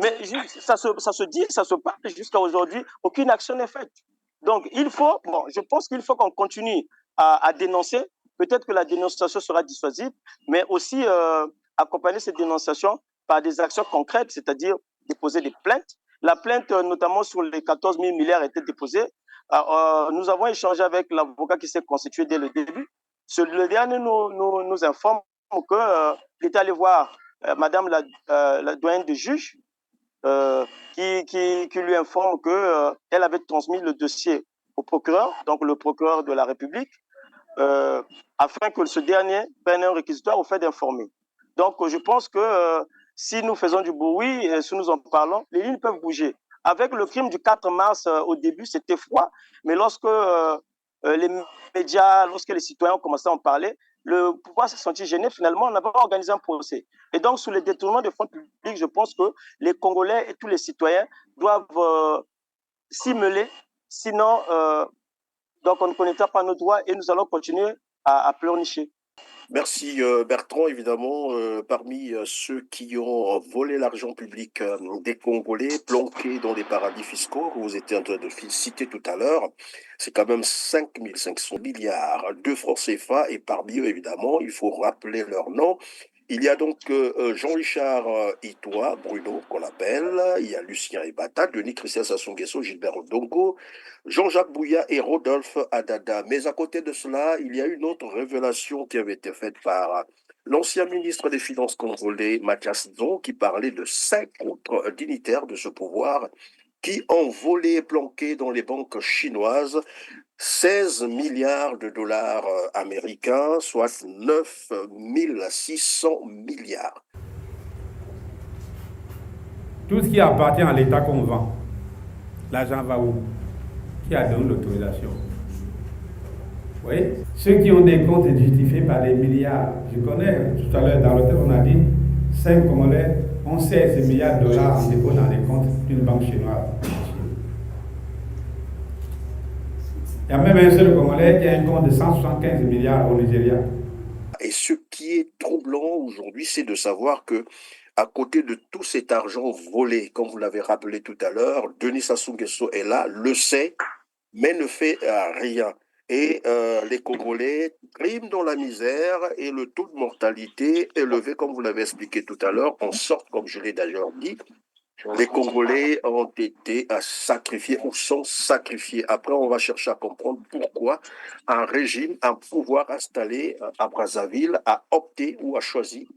Mais ça se dit, ça se parle, jusqu'à aujourd'hui, aucune action n'est faite. Donc je pense qu'il faut qu'on continue à dénoncer. Peut-être que la dénonciation sera dissuasive, mais aussi accompagner cette dénonciation par des actions concrètes, c'est-à-dire déposer des plaintes. La plainte, notamment sur les 14 000 milliards, a été déposée. Nous avons échangé avec l'avocat qui s'est constitué dès le début. Le dernier nous informe qu'il est allé voir Madame la doyenne des juges, qui lui informe qu'elle avait transmis le dossier au procureur, donc le procureur de la République, afin que ce dernier prenne un réquisitoire au fait d'informer. Donc je pense que si nous faisons du bruit, si nous en parlons, les lignes peuvent bouger. Avec le crime du 4 mars, au début, c'était froid, mais lorsque les médias, lorsque les citoyens ont commencé à en parler, le pouvoir s'est senti gêné. Finalement, on n'a pas organisé un procès. Et donc, sous le détournement des fonds publics, je pense que les Congolais et tous les citoyens doivent s'y mêler. Sinon, donc on ne connaîtra pas nos droits et nous allons continuer à pleurnicher. Merci Bertrand. Évidemment, parmi ceux qui ont volé l'argent public des Congolais, planqués dans les paradis fiscaux, que vous étiez en train de citer tout à l'heure, c'est quand même 5 500 milliards de francs CFA, et parmi eux, évidemment, il faut rappeler leur nom. Il y a donc Jean-Richard Itoa, Bruno, qu'on appelle, il y a Lucien Ebata, Denis Christian Sassou Nguesso, Gilbert Odongo, Jean-Jacques Bouya et Rodolphe Adada. Mais à côté de cela, il y a une autre révélation qui avait été faite par l'ancien ministre des Finances congolais, Mathias Nzon, qui parlait de 5 autres dignitaires de ce pouvoir qui ont volé et planqué dans les banques chinoises 16 milliards de dollars américains, soit 9 600 milliards. Tout ce qui appartient à l'État qu'on vend, l'argent va où? Qui a donné l'autorisation? Vous voyez? Ceux qui ont des comptes justifiés par des milliards, je connais, tout à l'heure dans l'hôtel, on a dit 5 Congolais ont 16 milliards de dollars en dépôt dans les comptes d'une banque chinoise. Il y a même un seul Congolais qui a un compte de 175 milliards au Nigeria. Et ce qui est troublant aujourd'hui, c'est de savoir que à côté de tout cet argent volé, comme vous l'avez rappelé tout à l'heure, Denis Sassou Nguesso est là, le sait, mais ne fait rien. Et les Congolais triment dans la misère et le taux de mortalité élevé, comme vous l'avez expliqué tout à l'heure, en sorte, comme je l'ai d'ailleurs dit, les Congolais ont été sacrifiés ou sont sacrifiés. Après, on va chercher à comprendre pourquoi un régime, un pouvoir installé à Brazzaville a opté ou a choisi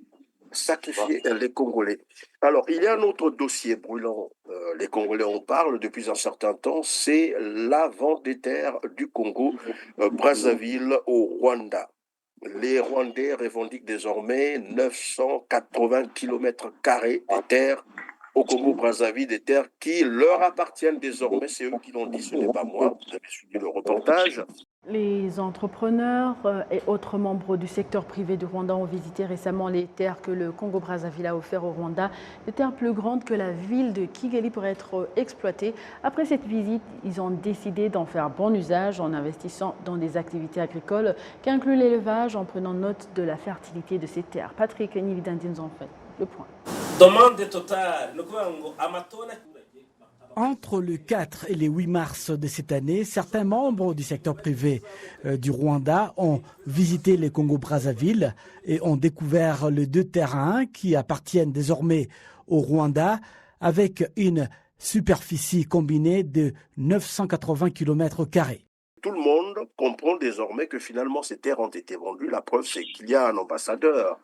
sacrifier les Congolais. Alors, il y a un autre dossier brûlant, les Congolais en parlent depuis un certain temps, c'est la vente des terres du Congo, Brazzaville au Rwanda. Les Rwandais revendiquent désormais 980 km² de terres au Congo-Brazzaville, des terres qui leur appartiennent désormais. C'est eux qui l'ont dit, ce n'est pas moi. Vous avez suivi le reportage. Les entrepreneurs et autres membres du secteur privé du Rwanda ont visité récemment les terres que le Congo-Brazzaville a offertes au Rwanda, des terres plus grandes que la ville de Kigali pour être exploitées. Après cette visite, ils ont décidé d'en faire bon usage en investissant dans des activités agricoles qui incluent l'élevage en prenant note de la fertilité de ces terres. Patrick Nividandi nous en fait le point. Entre le 4 et le 8 mars de cette année, certains membres du secteur privé du Rwanda ont visité le Congo-Brazzaville et ont découvert les 2 terrains qui appartiennent désormais au Rwanda avec une superficie combinée de 980 km². Tout le monde comprend désormais que finalement ces terres ont été vendues. La preuve, c'est qu'il y a un ambassadeur,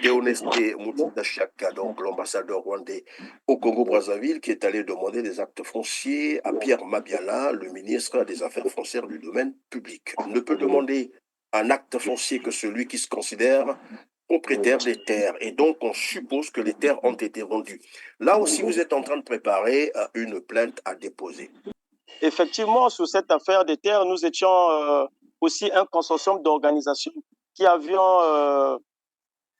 Théoneste Mutindashaka, donc l'ambassadeur rwandais au Congo-Brazzaville, qui est allé demander des actes fonciers à Pierre Mabiala, le ministre des Affaires foncières du domaine public. On ne peut demander un acte foncier que celui qui se considère propriétaire des terres. Et donc, on suppose que les terres ont été vendues. Là aussi, vous êtes en train de préparer une plainte à déposer. Effectivement, sur cette affaire des terres, nous étions aussi un consortium d'organisations qui avions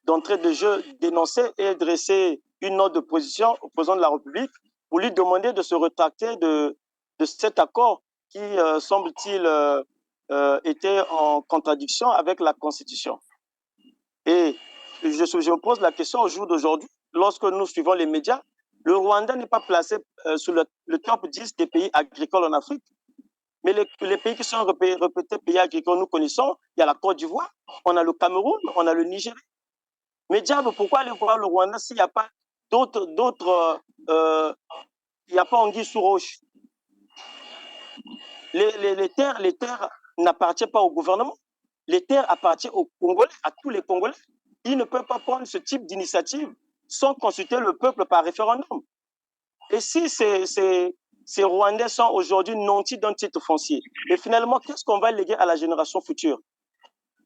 d'entrée de jeu dénoncé et dressé une note de position au président de la République pour lui demander de se rétracter de cet accord qui, semble-t-il, était en contradiction avec la Constitution. Et je me pose la question au jour d'aujourd'hui, lorsque nous suivons les médias, le Rwanda n'est pas placé sur le top 10 des pays agricoles en Afrique. Mais les pays qui sont réputés pays agricoles, nous connaissons, il y a la Côte d'Ivoire, on a le Cameroun, on a le Nigeria. Mais diable, pourquoi aller voir le Rwanda s'il n'y a pas il n'y a pas anguille sous roche? Les terres n'appartiennent pas au gouvernement. Les terres appartiennent aux Congolais, à tous les Congolais. Ils ne peuvent pas prendre ce type d'initiative sans consulter le peuple par référendum. Et si ces Rwandais sont aujourd'hui nantis d'un titre foncier, et finalement, qu'est-ce qu'on va léguer à la génération future?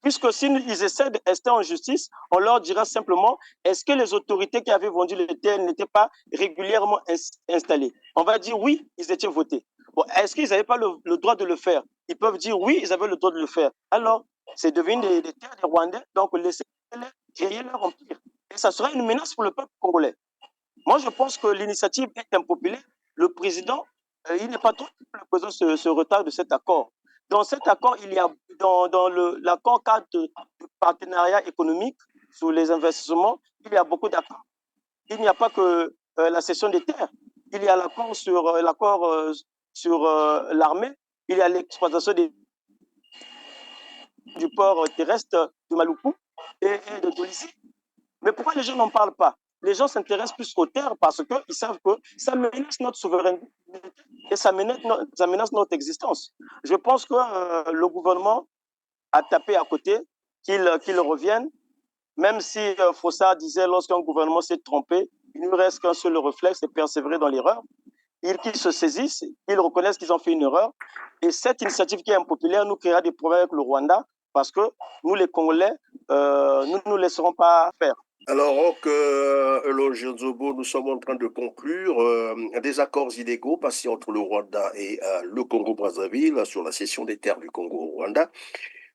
Puisque s'ils essaient de rester en justice, on leur dira simplement, est-ce que les autorités qui avaient vendu les terres n'étaient pas régulièrement installées? On va dire oui, ils étaient votés. Bon, est-ce qu'ils n'avaient pas le droit de le faire? Ils peuvent dire oui, ils avaient le droit de le faire. Alors, c'est devenu des terres des Rwandais, donc laissez-les créer leur empire. Et ça sera une menace pour le peuple congolais. Moi, je pense que l'initiative est impopulaire. Le président, il n'est pas trop le président se retarde de cet accord. Dans cet accord, il y a dans l'accord cadre de partenariat économique sur les investissements, il y a beaucoup d'accords. Il n'y a pas que la cession des terres. Il y a l'accord sur l'armée, il y a l'exploitation du port terrestre de Maluku et de Dolissi. Mais pourquoi les gens n'en parlent pas? Les gens s'intéressent plus aux terres parce qu'ils savent que ça menace notre souveraineté et ça menace notre existence. Je pense que le gouvernement a tapé à côté, qu'il revienne, même si Fossard disait lorsqu'un gouvernement s'est trompé, il ne reste qu'un seul réflexe, c'est persévérer dans l'erreur. Qu'ils se saisissent, qu'ils reconnaissent qu'ils ont fait une erreur. Et cette initiative qui est impopulaire nous créera des problèmes avec le Rwanda parce que nous, les Congolais, nous ne nous laisserons pas faire. Alors, nous sommes en train de conclure des accords illégaux passés entre le Rwanda et le Congo-Brazzaville sur la cession des terres du Congo au Rwanda.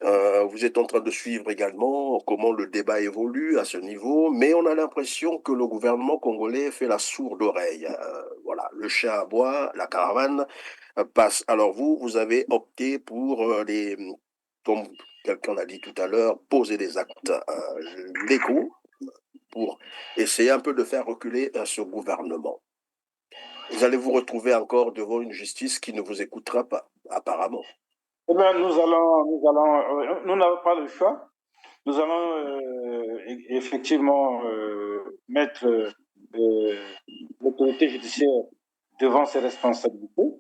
Vous êtes en train de suivre également comment le débat évolue à ce niveau, mais on a l'impression que le gouvernement congolais fait la sourde oreille. Voilà, le chien à bois, la caravane passe. Alors vous avez opté pour comme quelqu'un l'a dit tout à l'heure, poser des actes légaux pour essayer un peu de faire reculer ce gouvernement. Vous allez vous retrouver encore devant une justice qui ne vous écoutera pas, apparemment. Eh bien, nous n'avons pas le choix. Nous allons effectivement mettre l'autorité judiciaire devant ses responsabilités.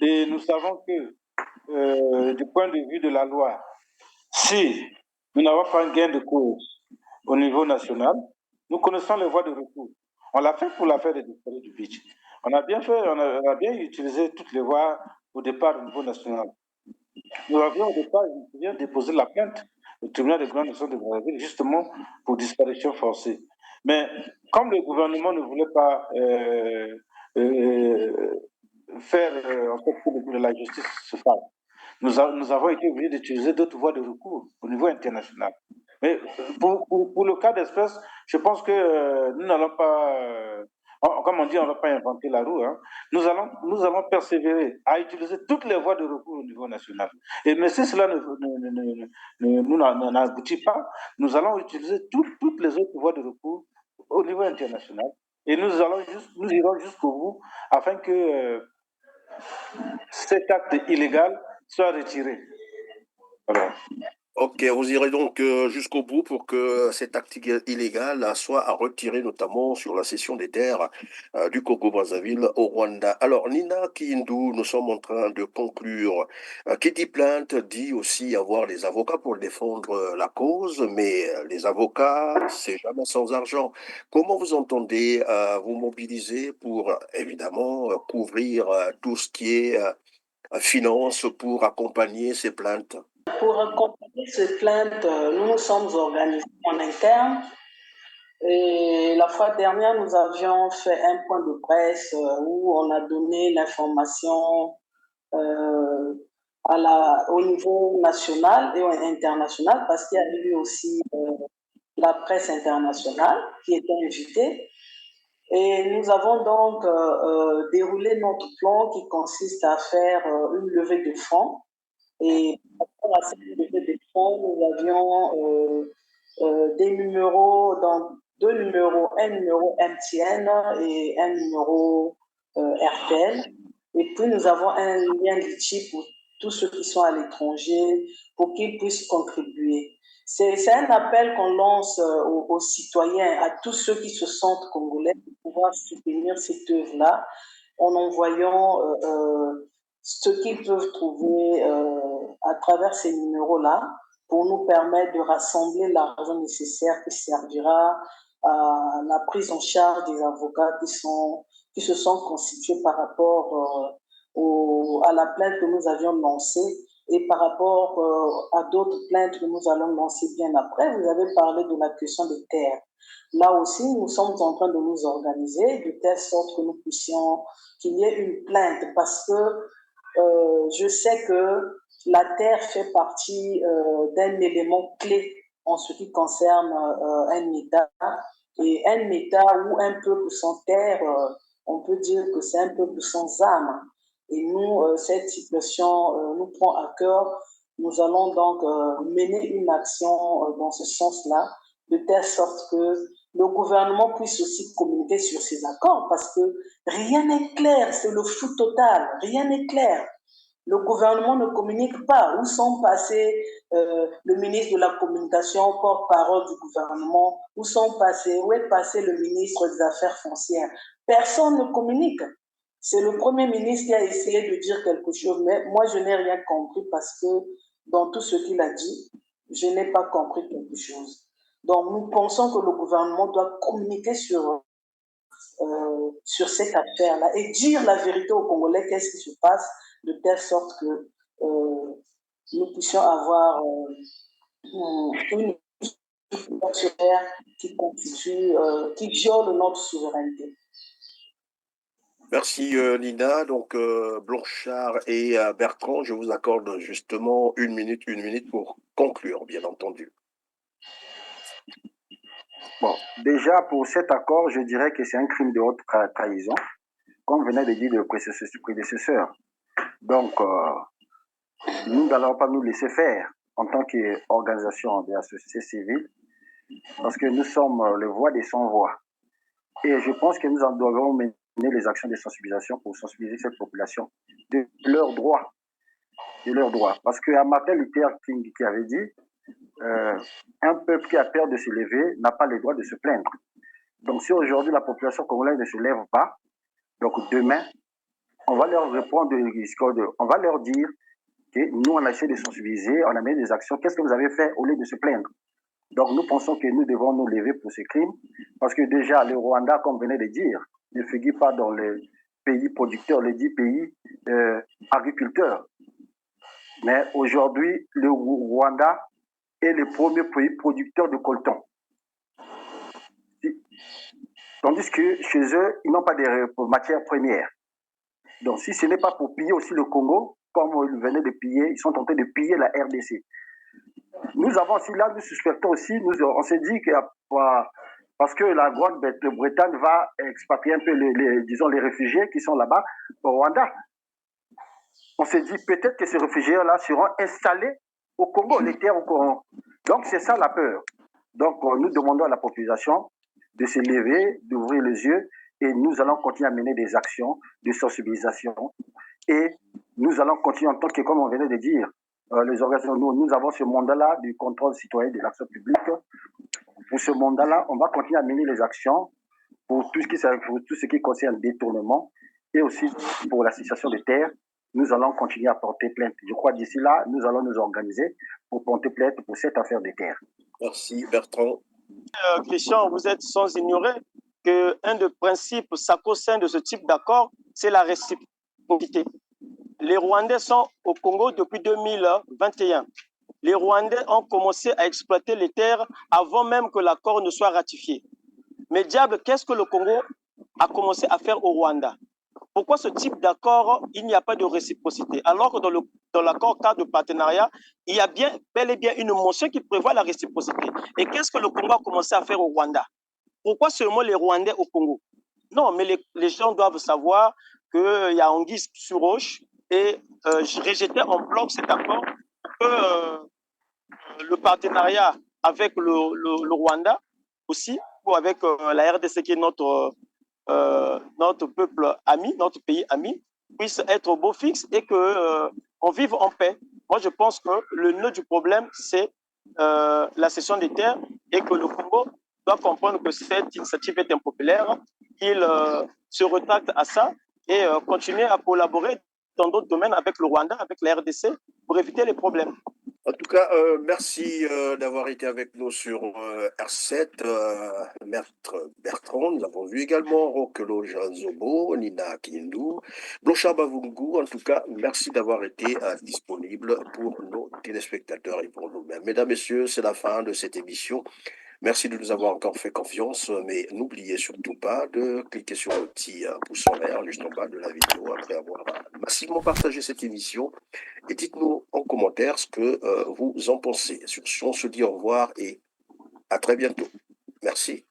Et nous savons que, du point de vue de la loi, si nous n'avons pas un gain de cause au niveau national, nous connaissons les voies de recours. On l'a fait pour l'affaire des disparus du Beach. On a bien utilisé toutes les voies au départ au niveau national. Nous avions au départ, déposé la plainte au tribunal de grande instance de Brazzaville justement pour disparition forcée. Mais comme le gouvernement ne voulait pas faire en fait que la justice se fasse, nous avons été obligés d'utiliser d'autres voies de recours au niveau international. Mais pour le cas d'espèce, je pense que nous n'allons pas, comme on dit, on ne va pas inventer la roue. Hein. Nous allons persévérer à utiliser toutes les voies de recours au niveau national. Mais si cela n'aboutit pas, nous allons utiliser toutes les autres voies de recours au niveau international. Et nous irons jusqu'au bout afin que cet acte illégal soit retiré. Voilà. Ok, vous irez donc jusqu'au bout pour que cet acte illégal soit à retirer, notamment sur la cession des terres du Congo-Brazzaville au Rwanda. Alors, Nina Kiyindou, nous sommes en train de conclure. Qui dit plainte dit aussi avoir les avocats pour défendre la cause, mais les avocats, c'est jamais sans argent. Comment vous entendez vous mobiliser pour, évidemment, couvrir tout ce qui est finance pour accompagner ces plaintes? Pour accompagner ces plaintes, nous nous sommes organisés en interne. Et la fois dernière, nous avions fait un point de presse où on a donné l'information au niveau national et international, parce qu'il y a eu aussi la presse internationale qui était invitée. Et nous avons donc déroulé notre plan qui consiste à faire une levée de fonds. Et par rapport à cette levée de fonds, nous avions des numéros, deux numéros, un numéro MTN et un numéro RTL. Et puis nous avons un lien Litchi pour tous ceux qui sont à l'étranger, pour qu'ils puissent contribuer. C'est un appel qu'on lance aux citoyens, à tous ceux qui se sentent congolais, de pouvoir soutenir cette œuvre-là en envoyant ce qu'ils peuvent trouver à travers ces numéros-là pour nous permettre de rassembler l'argent nécessaire qui servira à la prise en charge des avocats qui se sont constitués par rapport à la plainte que nous avions lancée et par rapport à d'autres plaintes que nous allons lancer bien après. Vous avez parlé de la question des terres. Là aussi, nous sommes en train de nous organiser de telle sorte que nous puissions, qu'il y ait une plainte parce que je sais que la terre fait partie d'un élément clé en ce qui concerne un État. Et un État ou un peuple sans terre, on peut dire que c'est un peuple sans âme. Et nous, cette situation nous prend à cœur. Nous allons donc mener une action dans ce sens-là, de telle sorte que le gouvernement puisse aussi communiquer sur ces accords, parce que rien n'est clair, c'est le flou total, rien n'est clair. Le gouvernement ne communique pas. Où sont passés le ministre de la Communication, porte-parole du gouvernement? Où est passé le ministre des Affaires foncières? Personne ne communique. C'est le Premier ministre qui a essayé de dire quelque chose, mais moi, je n'ai rien compris parce que dans tout ce qu'il a dit, je n'ai pas compris quelque chose. Donc, nous pensons que le gouvernement doit communiquer sur cette affaire-là et dire la vérité aux Congolais, qu'est-ce qui se passe, de telle sorte que nous puissions avoir une frontière qui viole notre souveraineté. Merci Nina. Donc Blanchard et Bertrand, je vous accorde justement une minute pour conclure, bien entendu. Bon, déjà pour cet accord, je dirais que c'est un crime de haute trahison comme venait de dire le prédécesseur. Donc, nous n'allons pas nous laisser faire en tant qu'organisation de la société civile, parce que nous sommes le voix des sans-voix. Et je pense que nous en devons mener les actions de sensibilisation pour sensibiliser cette population de leurs droits. De leurs droits. Parce qu'à Martin Luther King qui avait dit un peuple qui a peur de se lever n'a pas le droit de se plaindre. Donc si aujourd'hui la population congolaise ne se lève pas, donc demain, on va leur répondre, on va leur dire que nous on a essayé de sensibiliser, on a mis des actions, qu'est-ce que vous avez fait au lieu de se plaindre? Donc nous pensons que nous devons nous lever pour ces crimes, parce que déjà le Rwanda, comme venait de dire, ne figure pas dans les pays producteurs, les 10 pays agriculteurs. Mais aujourd'hui, le Rwanda est le premier pays producteur de coltan. Tandis que chez eux, ils n'ont pas de matières premières. Donc si ce n'est pas pour piller aussi le Congo, comme ils venaient de piller, ils sont en train de piller la RDC. Nous avons aussi là, nous suspectons aussi, on s'est dit que parce que la Grande-Bretagne va expatrier un peu les réfugiés qui sont là-bas au Rwanda. On s'est dit peut-être que ces réfugiés-là seront installés au Congo, les terres au Congo. Donc c'est ça la peur. Donc nous demandons à la population de se lever, d'ouvrir les yeux, et nous allons continuer à mener des actions de sensibilisation. Et nous allons continuer en tant que, comme on venait de dire, les organisations, nous avons ce mandat-là du contrôle citoyen de l'action publique. Pour ce mandat-là, on va continuer à mener les actions pour tout ce qui concerne le détournement et aussi pour la cessation des terres. Nous allons continuer à porter plainte. Je crois d'ici là, nous allons nous organiser pour porter plainte pour cette affaire des terres. Merci Bertrand. Christian, vous êtes sans ignorer qu'un des principes sacro-saints de ce type d'accord, c'est la réciprocité. Les Rwandais sont au Congo depuis 2021. Les Rwandais ont commencé à exploiter les terres avant même que l'accord ne soit ratifié. Mais diable, qu'est-ce que le Congo a commencé à faire au Rwanda? Pourquoi ce type d'accord, il n'y a pas de réciprocité? Alors que dans l'accord cadre de partenariat, il y a bel et bien une mention qui prévoit la réciprocité. Et qu'est-ce que le Congo a commencé à faire au Rwanda? Pourquoi seulement les Rwandais au Congo? Non, mais les gens doivent savoir qu'il y a anguille sur roche et rejeter en bloc cet accord que le partenariat avec le Rwanda aussi, ou avec la RDC qui est notre peuple ami, notre pays ami, puisse être au beau fixe et qu'on vive en paix. Moi, je pense que le nœud du problème, c'est la cession des terres et que le Congo doit comprendre que cette initiative est impopulaire, qu'il se rétracte à ça et continuer à collaborer dans d'autres domaines avec le Rwanda, avec la RDC, pour éviter les problèmes. En tout cas, merci d'avoir été avec nous sur R7, Maître Bertrand. Nous avons vu également Rokelo Janzobo, Nina Kindou, Blocha Bavungu. En tout cas, merci d'avoir été disponible pour nos téléspectateurs et pour nous-mêmes. Mesdames, Messieurs, c'est la fin de cette émission. Merci de nous avoir encore fait confiance, mais n'oubliez surtout pas de cliquer sur le petit pouce en l'air juste en bas de la vidéo après avoir massivement partagé cette émission et dites-nous en commentaire ce que vous en pensez. Sur ce, on se dit au revoir et à très bientôt. Merci.